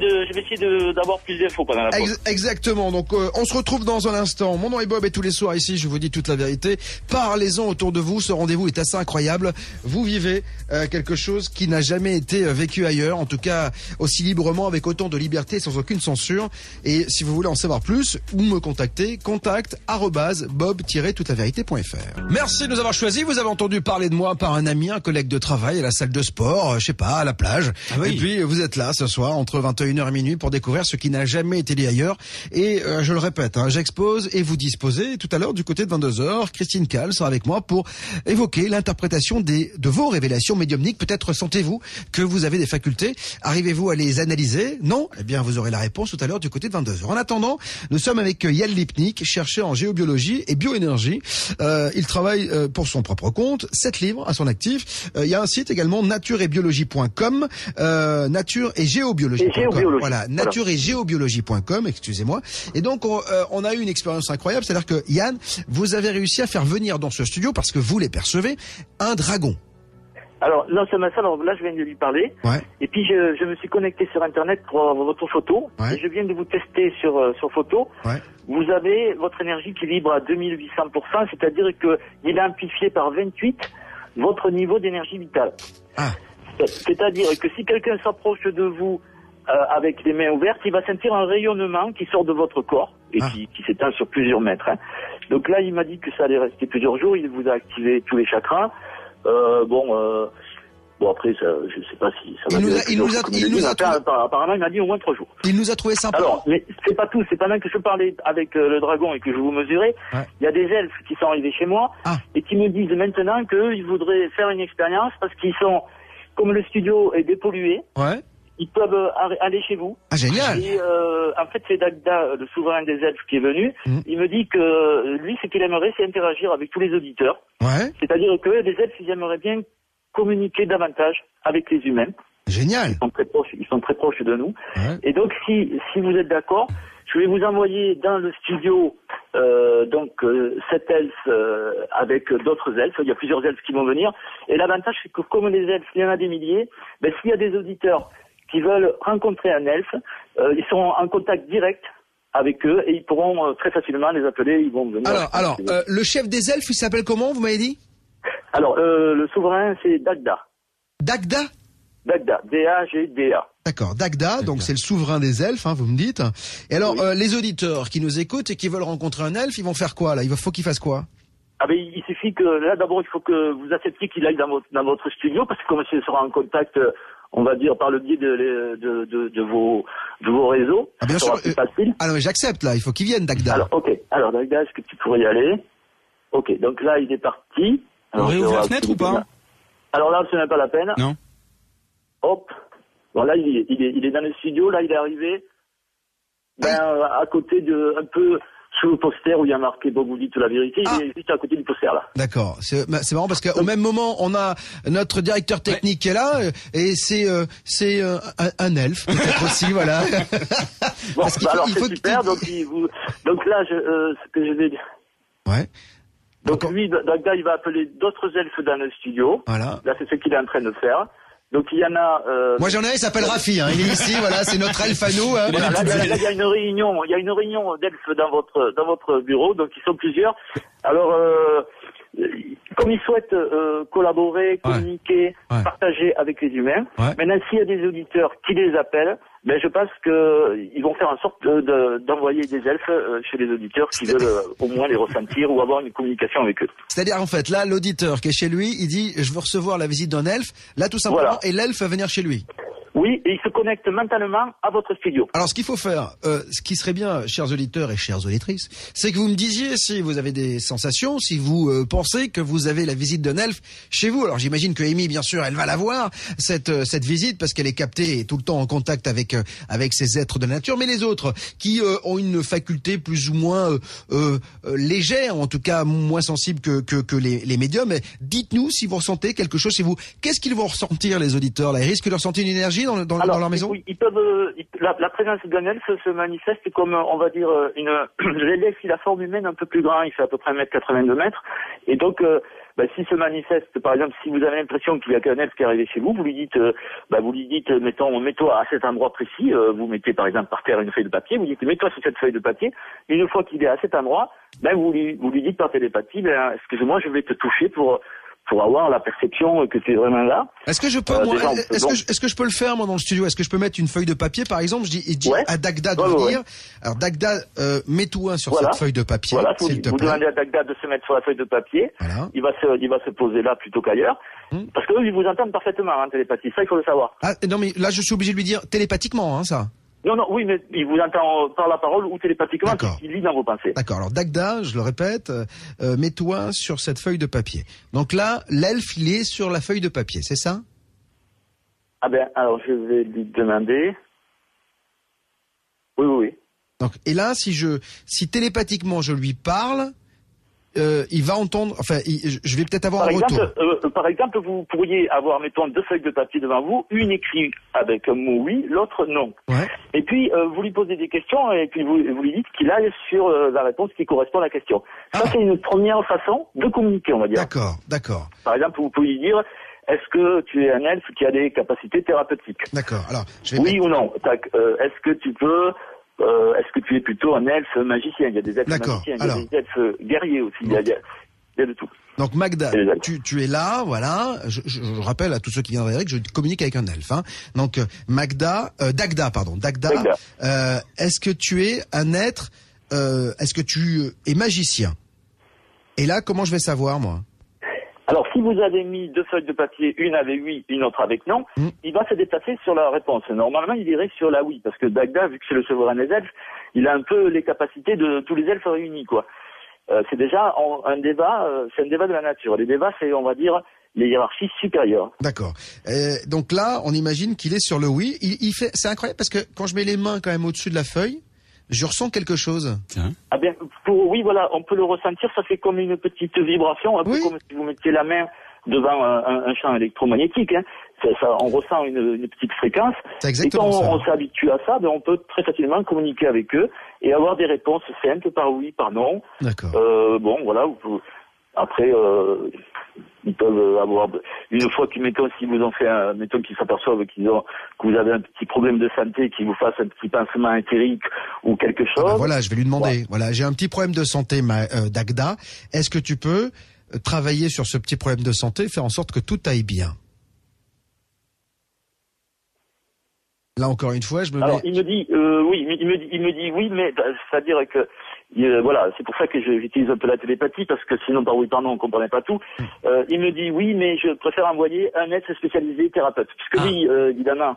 d'avoir plus d'infos pendant la pause. Exactement. Donc on se retrouve dans un instant. Mon nom est Bob et tous les soirs ici, je vous dis toute la vérité. Parlez-en autour de vous, ce rendez-vous est assez incroyable. Vous vivez quelque chose qui n'a jamais été vécu ailleurs, en tout cas aussi librement, avec autant de liberté, sans aucune censure. Et si vous voulez en savoir plus, ou me contacter, contact@bob-toulavérité.fr. Merci de nous avoir choisis. Vous avez entendu parler de moi par un ami, un collègue de travail à la salle de sport, je sais pas, à la plage. Et puis vous êtes là ce soir entre 21h et minuit pour découvrir ce qui n'a jamais été dit ailleurs. Et je le répète, j'expose et vous disposez. Tout à l'heure, du côté de 22h, Christine Kahl sera avec moi pour évoquer l'interprétation de vos révélations médiumniques. Peut-être sentez-vous que vous avez des facultés. Arrivez-vous à les analyser? Non? Eh bien, vous aurez la réponse tout à l'heure du côté de 22h. En attendant, nous sommes avec Yann Lipnik, chercheur en géobiologie et bioénergie. Il travaille pour son propre compte, 7 livres à son actif. Il y a un site également, natureetbiologie.com, nature et géobiologie.com. Voilà, nature et géobiologie.com, excusez-moi. Et donc, on a eu une expérience incroyable, c'est-à-dire que Yann, vous avez réussi à faire venir dans ce studio, parce que vous les percevez, un dragon. Alors, non, c'est ça, alors là, je viens de lui parler. Ouais. Et puis, je me suis connecté sur Internet pour avoir votre photo. Ouais. Et je viens de vous tester sur photo. Ouais. Vous avez votre énergie qui vibre à 2800%, c'est-à-dire que il a amplifié par 28 votre niveau d'énergie vitale. Ah. C'est-à-dire que si quelqu'un s'approche de vous avec les mains ouvertes, il va sentir un rayonnement qui sort de votre corps et qui s'étend sur plusieurs mètres. Hein. Donc là, il m'a dit que ça allait rester plusieurs jours. Il vous a activé tous les chakras. Bon après, ça, je sais pas si ça va. Apparemment, il m'a dit au moins 3 jours. Il nous a trouvé sympa. Alors, mais c'est pas tout. C'est pendant que je parlais avec le dragon et que je vous mesurais, il y a des elfes qui sont arrivés chez moi et qui me disent maintenant qu'ils voudraient faire une expérience parce qu'ils sont, comme le studio est dépollué. Ouais. Ils peuvent aller chez vous. Ah, génial. Et en fait, c'est Dagda, le souverain des elfes, qui est venu. Il me dit que lui, ce qu'il aimerait, c'est interagir avec tous les auditeurs. Ouais. C'est-à-dire que les elfes, ils aimeraient bien communiquer davantage avec les humains. Génial. Ils sont très proches de nous. Ouais. Et donc, si vous êtes d'accord, je vais vous envoyer dans le studio cet elfe avec d'autres elfes. Il y a plusieurs elfes qui vont venir. Et l'avantage, c'est que comme les elfes, il y en a des milliers, s'il y a des auditeurs qui veulent rencontrer un elfe, ils seront en contact direct avec eux et ils pourront très facilement les appeler, ils vont venir. Alors, le chef des elfes, il s'appelle comment, vous m'avez dit? Alors, le souverain, c'est Dagda. Dagda? Dagda, D-A-G-D-A. D'accord, Dagda, donc c'est le souverain des elfes, vous me dites. Et alors, les auditeurs qui nous écoutent et qui veulent rencontrer un elfe, ils vont faire quoi, là? Il faut qu'ils fassent quoi? Ah ben, il suffit que, là, d'abord, il faut que vous acceptiez qu'il aille dans votre studio, parce que comme il sera en contact, on va dire, par le biais de vos réseaux. Ah, bien sûr. Ah non, mais j'accepte, là, il faut qu'il vienne, Dagda. Alors, ok. Alors, Dagda, est-ce que tu pourrais y aller? Ok, donc là, il est parti. On réouvre la fenêtre ou pas? Alors là, ce n'est pas la peine. Non. Hop. Bon, là, il est dans le studio, là, il est arrivé. À côté un peu, sous le poster où il y a marqué Bob vous dit toute la vérité, il est juste à côté du poster là. D'accord, c'est marrant parce qu'au même moment on a notre directeur technique qui est là et c'est un elfe peut-être aussi, voilà. Bon, alors c'est super, donc là ce que je vais dire. Ouais. Donc lui, Dagda, il va appeler d'autres elfes dans le studio. Voilà. Là c'est ce qu'il est en train de faire. Donc il y en a. Moi j'en ai un, il s'appelle Rafi. Il est ici, voilà, c'est notre elfe à nous. Voilà, là il y a une réunion, d'elfes dans votre bureau, donc ils sont plusieurs. Alors comme ils souhaitent collaborer, communiquer, partager avec les humains, maintenant s'il y a des auditeurs qui les appellent, ben je pense qu'ils vont faire en sorte d'envoyer des elfes chez les auditeurs qui veulent au moins les ressentir ou avoir une communication avec eux. C'est-à-dire en fait, là, l'auditeur qui est chez lui, il dit je veux recevoir la visite d'un elfe, là tout simplement, et l'elfe va venir chez lui. Oui, et il se connecte mentalement à votre studio. Alors, ce qu'il faut faire, ce qui serait bien, chers auditeurs et chères auditrices, c'est que vous me disiez si vous avez des sensations, si vous pensez que vous avez la visite d'un elfe chez vous. Alors, j'imagine que Amy, bien sûr, elle va la voir, cette visite, parce qu'elle est captée et tout le temps en contact avec ces êtres de la nature. Mais les autres, qui ont une faculté plus ou moins légère, en tout cas moins sensible que les médiums, dites-nous si vous ressentez quelque chose chez vous. Qu'est-ce qu'ils vont ressentir, les auditeurs là? Ils risquent de ressentir une énergie dans leur maison? Oui, ils peuvent. La présence d'un elfe se manifeste comme, on va dire, l'elfe, il a forme humaine un peu plus grand, il fait à peu près 1m82 mètres, et donc s'il se manifeste, par exemple, si vous avez l'impression qu'il y a qu'un elfe qui est arrivé chez vous, vous lui dites, mets-toi à cet endroit précis, vous mettez par exemple par terre une feuille de papier, vous dites mets-toi sur cette feuille de papier, une fois qu'il est à cet endroit, vous lui dites par télépathie, excusez-moi, je vais te toucher pour avoir la perception que tu es vraiment là. Est-ce que je peux, est-ce que je peux le faire, moi, dans le studio? Est-ce que je peux mettre une feuille de papier, par exemple? Je dis à Dagda de venir. Alors, Dagda, mets-toi sur cette feuille de papier, s'il te plaît. Vous demandez à Dagda de se mettre sur la feuille de papier. Voilà. Il va se poser là plutôt qu'ailleurs. Parce que eux, ils vous entendent parfaitement, télépathie. Ça, il faut le savoir. Ah, non, mais là, je suis obligé de lui dire télépathiquement, ça. Non, oui, mais il vous entend par la parole ou télépathiquement, il lit dans vos pensées. D'accord. Alors, Dagda, je le répète, mets-toi sur cette feuille de papier. Donc là, l'elfe, il est sur la feuille de papier, c'est ça? Alors, je vais lui demander. Oui. Donc, et là, si télépathiquement je lui parle, il va entendre, je vais peut-être avoir un retour. Par exemple, vous pourriez avoir, mettons, 2 feuilles de papier devant vous, une écrite avec un mot oui, l'autre non. Ouais. Et puis, vous lui posez des questions et puis vous lui dites qu'il aille sur la réponse qui correspond à la question. Ça, c'est une première façon de communiquer, on va dire. D'accord. Par exemple, vous pouvez lui dire, est-ce que tu es un elfe qui a des capacités thérapeutiques? D'accord. Alors, oui ou non? Est-ce que tu peux... est-ce que tu es plutôt un elfe magicien? Il y a des elfes magiciens, il y a des elfes guerriers aussi, il y a de tout. Donc Magda, tu es là, voilà. Je rappelle à tous ceux qui viendraient que je communique avec un elfe. Donc Dagda. Est-ce que tu es un être? Est-ce que tu es magicien? Et là, comment je vais savoir, moi? Alors, si vous avez mis 2 feuilles de papier, une avec oui, une autre avec non, il va se déplacer sur la réponse. Normalement, il irait sur la oui, parce que Dagda, vu que c'est le souverain des elfes, il a un peu les capacités de tous les elfes réunis, quoi. C'est déjà un débat, c'est un débat de la nature. Les débats, c'est, on va dire, les hiérarchies supérieures. D'accord. Donc là, on imagine qu'il est sur le oui. Il fait, c'est incroyable parce que quand je mets les mains quand même au-dessus de la feuille, je ressens quelque chose. Oui, voilà, on peut le ressentir. Ça fait comme une petite vibration, un peu comme si vous mettiez la main devant un champ électromagnétique. On ressent une petite fréquence. Et quand on s'habitue à ça, on peut très facilement communiquer avec eux et avoir des réponses simples par oui, par non. D'accord. Après, ils peuvent avoir, une fois qu'ils, si vous en faites qu'ils s'aperçoivent que vous avez un petit problème de santé, qu'ils vous fassent un petit pansement éthérique ou quelque chose. Voilà, je vais lui demander. Ouais. Voilà, j'ai un petit problème de santé, Dagda. Est-ce que tu peux travailler sur ce petit problème de santé, faire en sorte que tout aille bien? Là, encore une fois, il me dit oui, mais il me dit oui, mais c'est-à-dire que c'est pour ça que j'utilise un peu la télépathie, parce que sinon par oui par non on comprenait pas tout. Il me dit oui, mais je préfère envoyer un être spécialisé thérapeute, puisque lui, évidemment,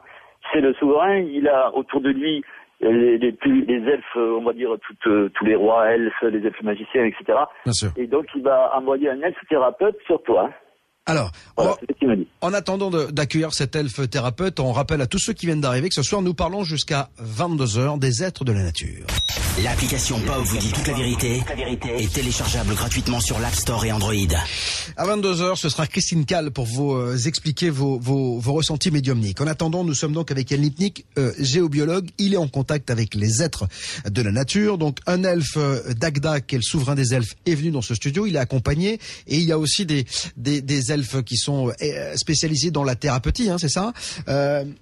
c'est le souverain, il a autour de lui les elfes, on va dire tous les rois elfes, les elfes magiciens, etc. Bien sûr. Et donc il va envoyer un elfe thérapeute sur toi. Alors, en attendant d'accueillir cet elfe thérapeute, on rappelle à tous ceux qui viennent d'arriver que ce soir nous parlons jusqu'à 22h des êtres de la nature. L'application POP vous dit toute la vérité est téléchargeable gratuitement sur l'App Store et Android. À 22h, ce sera Christine Kahl pour vous expliquer vos ressentis médiumniques. En attendant, nous sommes donc avec Yann Lipnik, géobiologue. Il est en contact avec les êtres de la nature. Donc un elfe, Dagda, qui est le souverain des elfes, est venu dans ce studio. Il est accompagné et il y a aussi des elfes qui sont spécialisés dans la thérapeutie, c'est ça.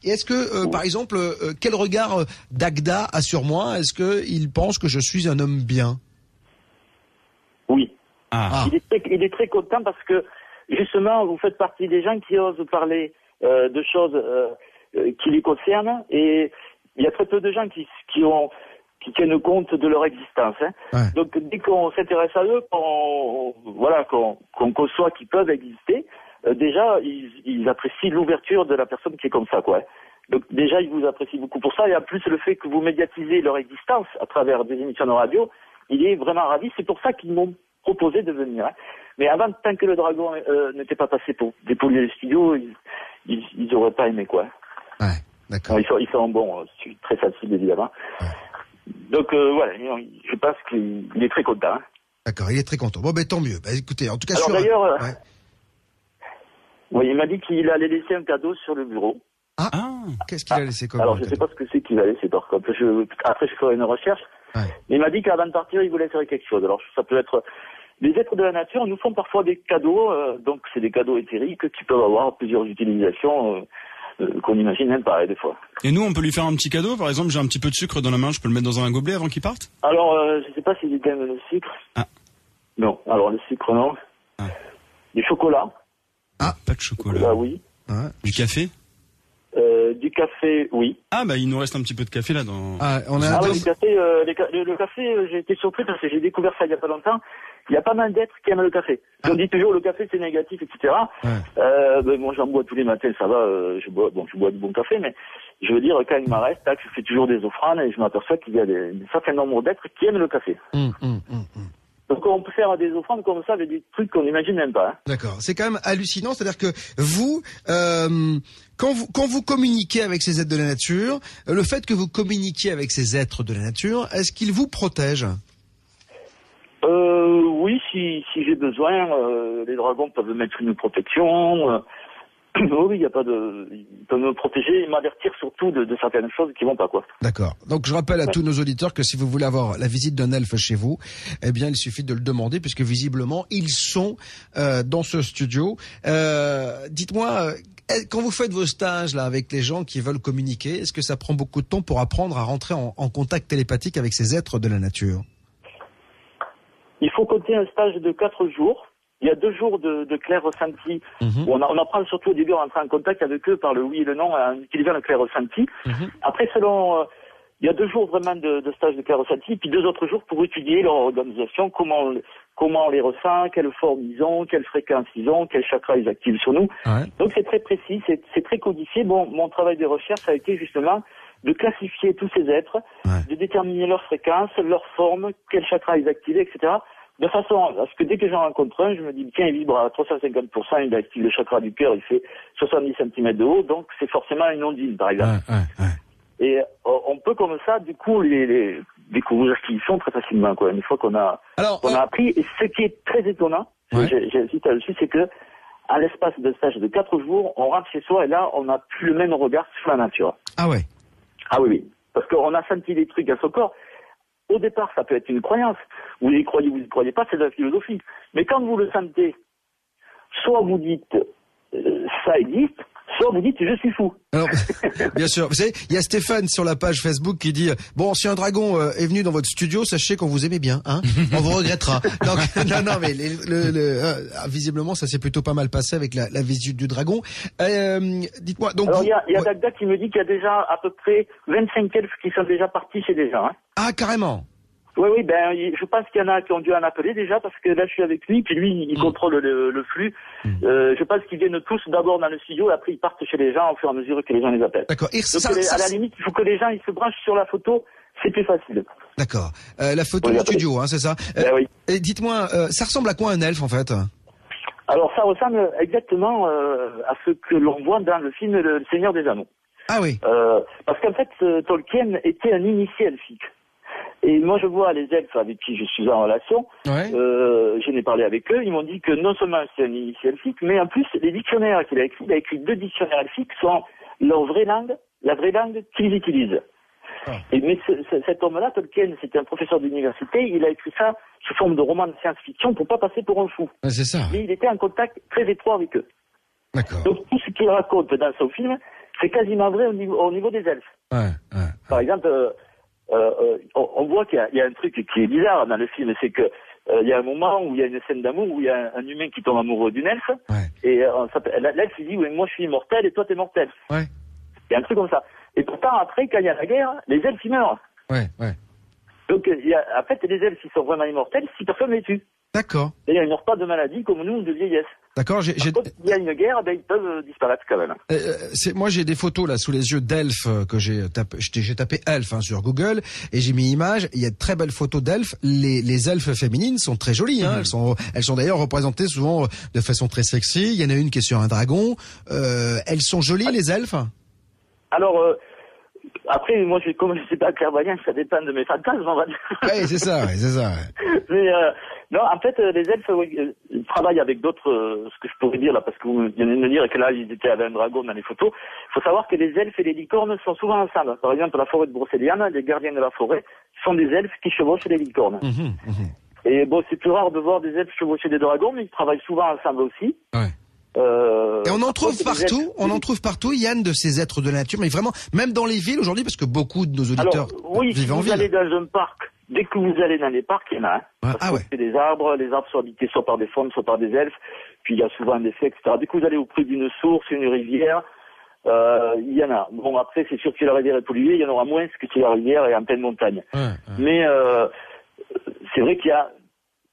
Et est-ce que, par exemple, quel regard Dagda a sur moi? Est-ce que il pense que je suis un homme bien? Oui. Il est très content parce que, justement, vous faites partie des gens qui osent parler de choses qui les concernent, et il y a très peu de gens qui tiennent compte de leur existence. Hein. Ouais. Donc, dès qu'on s'intéresse à eux, qu'on conçoit qu'ils peuvent exister, déjà, ils apprécient l'ouverture de la personne qui est comme ça, quoi. Donc, déjà, ils vous apprécient beaucoup pour ça, et en plus, le fait que vous médiatisez leur existence à travers des émissions de radio, il est vraiment ravi. C'est pour ça qu'ils m'ont proposé de venir. Hein. Mais avant, tant que le dragon n'était pas passé pour dépolluer les studios, ils auraient pas aimé, quoi. Ouais, d'accord. Ils sont bons, très sensibles, évidemment. Ouais. Donc, voilà, je pense qu'il est très content. Hein. D'accord, il est très content. Bon, ben, tant mieux. Écoutez, en tout cas, alors, d'ailleurs, il m'a dit qu'il allait laisser un cadeau sur le bureau. Ah, qu'est-ce qu'il a laissé comme alors, je ne sais pas ce que c'est qu'il a laissé, par contre. Après, je ferai une recherche. Ouais. Mais il m'a dit qu'avant de partir, il voulait faire quelque chose. Alors, ça peut être... Les êtres de la nature nous font parfois des cadeaux. Donc, c'est des cadeaux éthériques qui peuvent avoir plusieurs utilisations qu'on n'imagine même pas, des fois. Et nous, on peut lui faire un petit cadeau? Par exemple, j'ai un petit peu de sucre dans la main, je peux le mettre dans un gobelet avant qu'il parte? Alors, je ne sais pas s'il aime le sucre. Ah. Non, alors le sucre, non. Ah. Du chocolat. Ah, pas de chocolat. Oui. Ah. Du café? Du café, oui. Ah, bah, il nous reste un petit peu de café, là, dans... Le café, j'ai été surpris parce que j'ai découvert ça il y a pas longtemps. Il y a pas mal d'êtres qui aiment le café. On dit toujours le café c'est négatif, etc. Ouais. Moi, j'en bois tous les matins, ça va, je bois du bon café, mais je veux dire, quand il m'en reste, je fais toujours des offrandes et je m'aperçois qu'il y a un certain nombre d'êtres qui aiment le café. Donc on peut faire des offrandes comme ça avec des trucs qu'on n'imagine même pas. Hein. D'accord, c'est quand même hallucinant, c'est-à-dire que vous, quand vous communiquez avec ces êtres de la nature, le fait que vous communiquiez avec ces êtres de la nature, est-ce qu'ils vous protègent? Oui, si j'ai besoin, les dragons peuvent mettre une protection. Oui, il y a pas de, ils peuvent me protéger et m'avertir surtout de certaines choses qui vont pas, quoi. D'accord. Donc je rappelle à tous nos auditeurs que si vous voulez avoir la visite d'un elfe chez vous, eh bien il suffit de le demander puisque visiblement ils sont dans ce studio. Dites-moi, quand vous faites vos stages là avec les gens qui veulent communiquer, est-ce que ça prend beaucoup de temps pour apprendre à rentrer en contact télépathique avec ces êtres de la nature? Il faut compter un stage de 4 jours. Il y a 2 jours de clair ressenti. Où on apprend surtout au début à entrer en contact avec eux par le oui et le non en utilisant le clair ressenti. Après, il y a 2 jours vraiment de stage de clair ressenti, puis 2 autres jours pour étudier leur organisation, comment on les ressent, quelle forme ils ont, quelle fréquence ils ont, quel chakra ils activent sur nous. Ouais. Donc c'est très précis, c'est très codifié. Bon, mon travail de recherche a été justement de classifier tous ces êtres, de déterminer leur fréquence, leur forme, quel chakra ils activent, etc. De façon à ce que dès que j'en rencontre un, je me dis, tiens, il vibre à 350%, il active le chakra du cœur, il fait 70 cm de haut, donc c'est forcément une ondine, par exemple. Et on peut comme ça, du coup, les découvrir qui sont très facilement, quoi, une fois qu'on a appris. Et ce qui est très étonnant, j'insiste là-dessus, c'est que à l'espace de stage de 4 jours, on rentre chez soi et là, on n'a plus le même regard sur la nature. Ah ouais. Ah oui. Parce qu'on a senti des trucs à son corps. Au départ, ça peut être une croyance. Vous y croyez, vous y croyez pas, c'est de la philosophie. Mais quand vous le sentez, soit vous dites ça existe, soit vous dites je suis fou. Alors, bien sûr. Vous savez, il y a Stéphane sur la page Facebook qui dit bon, si un dragon est venu dans votre studio, sachez qu'on vous aimait bien, hein. On vous regrettera. Donc, non, mais visiblement, ça s'est plutôt pas mal passé avec la visite du dragon. Dites-moi. Donc, alors, il y a Dagda qui me dit qu'il y a déjà à peu près 25 elfes qui sont déjà partis chez des gens. Hein. Ah, carrément. Oui, ben, je pense qu'il y en a qui ont dû en appeler déjà, parce que là, je suis avec lui, puis lui, il contrôle le flux. Je pense qu'ils viennent tous d'abord dans le studio, et après, ils partent chez les gens au fur et à mesure que les gens les appellent. D'accord. Et donc, à la limite, il faut que les gens, ils se branchent sur la photo, c'est plus facile. D'accord. La photo du studio, hein, c'est ça? Oui. Et dites-moi, ça ressemble à quoi un elfe, en fait? Alors, ça ressemble exactement à ce que l'on voit dans le film Le Seigneur des Anneaux. Ah oui. Parce qu'en fait, Tolkien était un initié elfique. Et moi, je vois les elfes avec qui je suis en relation. Ouais. J'en ai parlé avec eux. Ils m'ont dit que non seulement c'est un initié elfique, mais en plus, les dictionnaires qu'il a écrits, il a écrit 2 dictionnaires elfiques sont leur vraie langue, la vraie langue qu'ils utilisent. Mais cet homme-là, Tolkien, c'était un professeur d'université. Il a écrit ça sous forme de roman de science-fiction pour pas passer pour un fou. C'est ça. Mais il était en contact très étroit avec eux. D'accord. Donc tout ce qu'il raconte dans son film, c'est quasiment vrai au niveau des elfes. Par exemple. On voit qu'il y a un truc qui est bizarre dans le film, c'est que il y a un moment où il y a une scène d'amour où il y a un humain qui tombe amoureux d'une elfe. Et l'elfe il dit, oui, moi je suis immortel et toi t'es mortel. Il y a un truc comme ça. Et pourtant, après, quand il y a la guerre, les elfes ils meurent. Donc, en fait, les elfes, ils sont vraiment immortels si personne ne les tue. D'accord. Et ils meurent pas de maladie comme nous, de vieillesse. D'accord. Quand il y a une guerre, ben, ils peuvent disparaître quand même. Moi, j'ai des photos là sous les yeux d'elfes que j'ai tapé elfes sur Google et j'ai mis image. Il y a de très belles photos d'elfes. Les elfes féminines sont très jolies. Elles sont d'ailleurs représentées souvent de façon très sexy. Il y en a une qui est sur un dragon. Elles sont jolies, les elfes. Alors. Après, moi, comme je sais pas clairvoyant, ça dépend de mes fantasmes, on va dire. Oui, c'est ça. Mais non, en fait, les elfes ils travaillent avec d'autres, ce que je pourrais dire là, parce que vous venez de me dire que là, ils étaient avec un dragon dans les photos. Il faut savoir que les elfes et les licornes sont souvent ensemble. Par exemple, la forêt de Brocéliande, les gardiens de la forêt sont des elfes qui chevauchent les licornes. Et bon, c'est plus rare de voir des elfes chevaucher des dragons, mais ils travaillent souvent ensemble aussi. Et on en trouve partout, Yann, de ces êtres de la nature, mais vraiment, même dans les villes aujourd'hui, parce que beaucoup de nos auditeurs vivent en ville. Si vous allez dans un parc, dès que vous allez dans les parcs, il y en a un. C'est des arbres, les arbres sont habités soit par des faunes, soit par des elfes, puis il y a souvent des fées, etc. Dès que vous allez au près d'une source, une rivière, il y en a. Bon, après, c'est sûr que si la rivière est polluée, il y en aura moins que si la rivière est en pleine montagne. Mais c'est vrai qu'il y a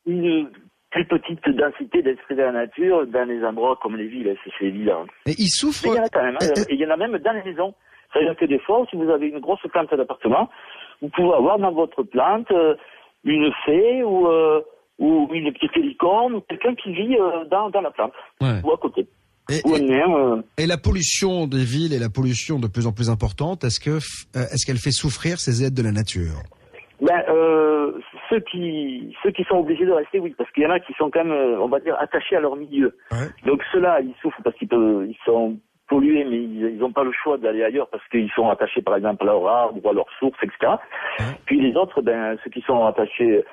une plus petite densité d'esprits de la nature dans les endroits comme les villes, c'est évident. Et ils souffrent. Mais il y en a quand même, et il y en a même dans les maisons. C'est-à-dire que des fois, si vous avez une grosse plante d'appartement, vous pouvez avoir dans votre plante une fée ou une petite licorne ou quelqu'un qui vit dans la plante ou à côté. Et la pollution des villes et la pollution de plus en plus importante, est-ce qu'elle fait souffrir ces êtres de la nature? Ceux qui sont obligés de rester, oui, parce qu'il y en a qui sont quand même, on va dire, attachés à leur milieu. Donc ceux-là, ils souffrent parce qu'ils sont pollués, mais ils n'ont pas le choix d'aller ailleurs parce qu'ils sont attachés, par exemple, à leur arbre ou à leur source, etc. Puis les autres, ceux qui sont attachés,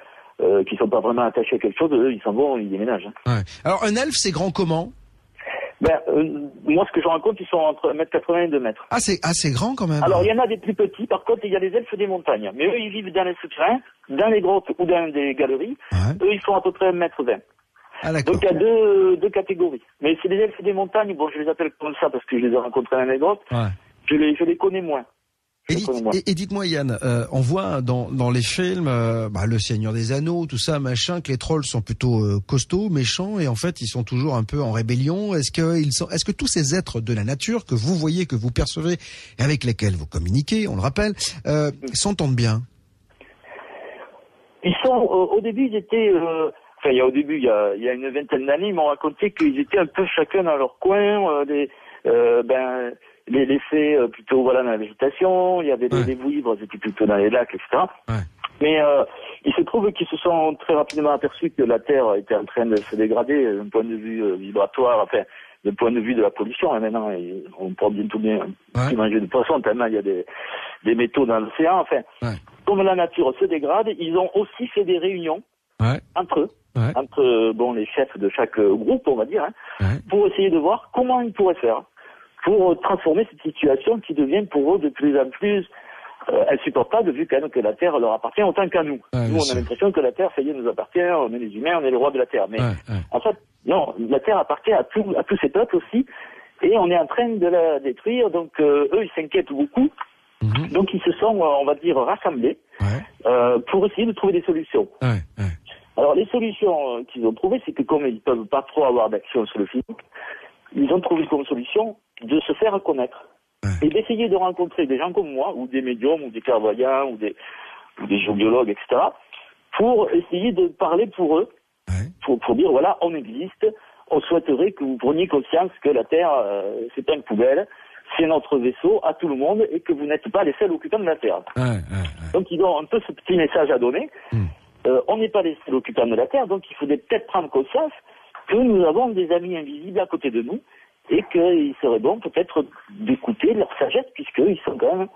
qui sont pas vraiment attachés à quelque chose, eux, ils s'en vont, ils déménagent. Alors un elfe, c'est grand comment? Moi, ce que je rencontre, ils sont entre 1m80 et 2 mètres. Ah, c'est grand quand même. Alors, il y en a des plus petits. Par contre, il y a les elfes des montagnes. Mais eux, ils vivent dans les souterrains, dans les grottes ou dans des galeries. Eux, ils font à peu près 1m20. Donc, il y a deux catégories. Mais c'est les elfes des montagnes. Bon, je les appelle comme ça parce que je les ai rencontrés dans les grottes. Je les connais moins. Et dites-moi Yann, on voit dans les films, Le Seigneur des Anneaux, tout ça, machin, que les trolls sont plutôt costauds, méchants, et en fait ils sont toujours un peu en rébellion. Est-ce que tous ces êtres de la nature que vous voyez, que vous percevez, et avec lesquels vous communiquez, on le rappelle, s'entendent bien? Ils sont au début ils étaient il y a une vingtaine d'années, ils m'ont raconté qu'ils étaient un peu chacun dans leur coin, les fées plutôt dans la végétation, il y avait les vouivres, c'était plutôt dans les lacs, etc. Mais il se trouve qu'ils se sont très rapidement aperçus que la Terre était en train de se dégrader d'un point de vue vibratoire, d'un point de vue de la pollution. Et maintenant, on peut bientôt bien manger de poisson tellement il y a des métaux dans l'océan. Comme la nature se dégrade, ils ont aussi fait des réunions entre eux, entre les chefs de chaque groupe, on va dire, pour essayer de voir comment ils pourraient faire pour transformer cette situation qui devient pour eux de plus en plus insupportable, vu quand même que la Terre leur appartient autant qu'à nous. Nous, on a l'impression que la Terre, ça y est, nous appartient, on est les humains, on est les rois de la Terre. Mais en fait, non, la Terre appartient à tous ces peuples aussi, et on est en train de la détruire, donc eux, ils s'inquiètent beaucoup. Donc ils se sont, on va dire, rassemblés pour essayer de trouver des solutions. Alors les solutions qu'ils ont trouvées, c'est que comme ils peuvent pas trop avoir d'action sur le physique, ils ont trouvé comme solution de se faire connaître et d'essayer de rencontrer des gens comme moi, ou des médiums, ou des clairvoyants, ou des géobiologues, etc., pour essayer de parler pour eux, pour dire, voilà, on existe, on souhaiterait que vous preniez conscience que la Terre, c'est pas une poubelle, c'est notre vaisseau à tout le monde, et que vous n'êtes pas les seuls occupants de la Terre. Donc ils ont un peu ce petit message à donner. On n'est pas les seuls occupants de la Terre, donc il faudrait peut-être prendre conscience que nous avons des amis invisibles à côté de nous, et qu'il serait bon peut-être d'écouter leur sagesse, puisqu'ils sont quand même,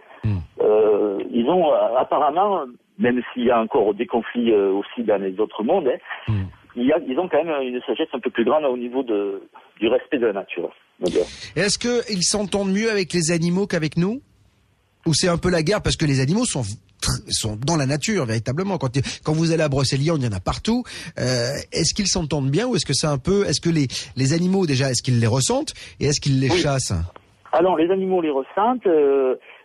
ils ont apparemment, même s'il y a encore des conflits aussi dans les autres mondes, ils ont quand même une sagesse un peu plus grande au niveau du respect de la nature. Et est-ce qu'ils s'entendent mieux avec les animaux qu'avec nous? Ou c'est un peu la guerre, parce que les animaux sont sont dans la nature véritablement. Quand vous allez à Brocéliande, il y en a partout. Est-ce qu'ils s'entendent bien ou est-ce que les animaux déjà, est-ce qu'ils les ressentent et est-ce qu'ils les chassent? Alors les animaux les ressentent.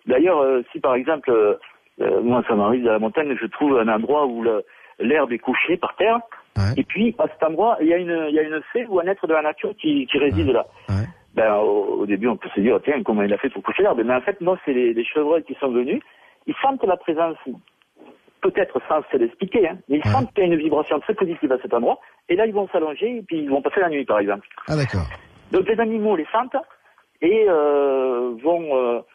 D'ailleurs, si par exemple, moi ça m'arrive à la montagne, je trouve un endroit où l'herbe est couchée par terre. Ouais. Et puis, à cet endroit, il y a une fée ou un être de la nature qui réside là. Ouais. Ben, au début, on peut se dire, tiens, comment il a fait pour coucher l'herbe? Mais en fait, non, c'est les chevreuils qui sont venus. Ils sentent la présence, peut-être sans se l'expliquer, hein, mais ils sentent qu'il y a une vibration très positive à cet endroit. Et là, ils vont s'allonger et puis ils vont passer la nuit, par exemple. Ah, d'accord. Donc, les animaux les sentent et vont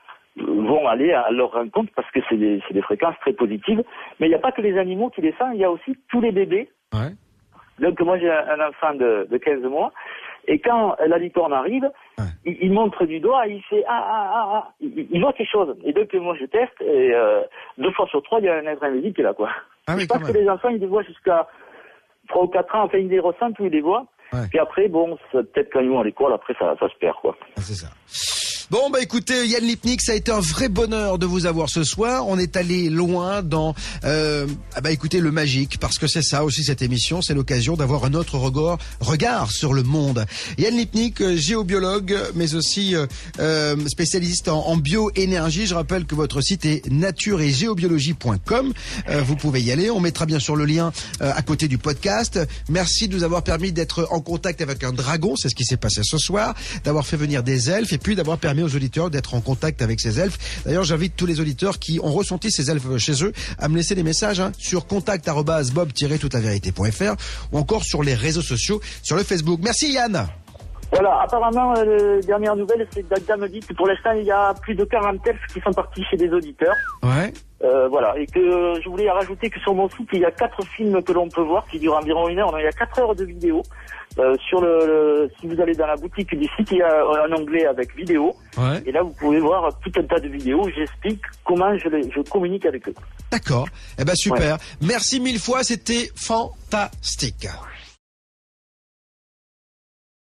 aller à leur rencontre parce que c'est des fréquences très positives. Mais il n'y a pas que les animaux qui les sentent, il y a aussi tous les bébés. Ouais. Donc moi j'ai un enfant de 15 mois et quand la licorne arrive, il montre du doigt et il fait il voit quelque chose. Et donc moi je teste et 2 fois sur 3 il y a un être invisible qui est là quoi. Ah, je pense que les enfants ils les voient jusqu'à 3 ou 4 ans, enfin ils les ressentent ou ils les voient. Ouais. Puis après bon peut-être quand ils vont à l'école après ça se perd quoi. Ah, c'est ça. Bon, bah écoutez, Yann Lipnik, ça a été un vrai bonheur de vous avoir ce soir. On est allé loin dans, écoutez, le magique, parce que c'est ça aussi cette émission, c'est l'occasion d'avoir un autre regard sur le monde. Yann Lipnik, géobiologue, mais aussi spécialiste en bioénergie. Je rappelle que votre site est natureetgéobiologie.com. Vous pouvez y aller. On mettra bien sûr le lien à côté du podcast. Merci de nous avoir permis d'être en contact avec un dragon, c'est ce qui s'est passé ce soir, d'avoir fait venir des elfes et puis d'avoir permis aux auditeurs d'être en contact avec ces elfes. D'ailleurs, j'invite tous les auditeurs qui ont ressenti ces elfes chez eux à me laisser des messages sur contact@bob-toulavérité.fr ou encore sur les réseaux sociaux, sur le Facebook. Merci Yann. Voilà, apparemment, la dernière nouvelle, c'est que Dagda me dit que pour l'instant, il y a plus de 40 elfes qui sont partis chez des auditeurs. Ouais. Voilà, et que je voulais rajouter que sur mon site, il y a 4 films que l'on peut voir qui durent environ 1 heure. Donc, il y a 4 heures de vidéo. Si vous allez dans la boutique du site, il y a un onglet avec vidéo. Ouais. Et là, vous pouvez voir tout un tas de vidéos où j'explique comment je communique avec eux. D'accord. Eh ben, super. Ouais. Merci 1000 fois, c'était fantastique.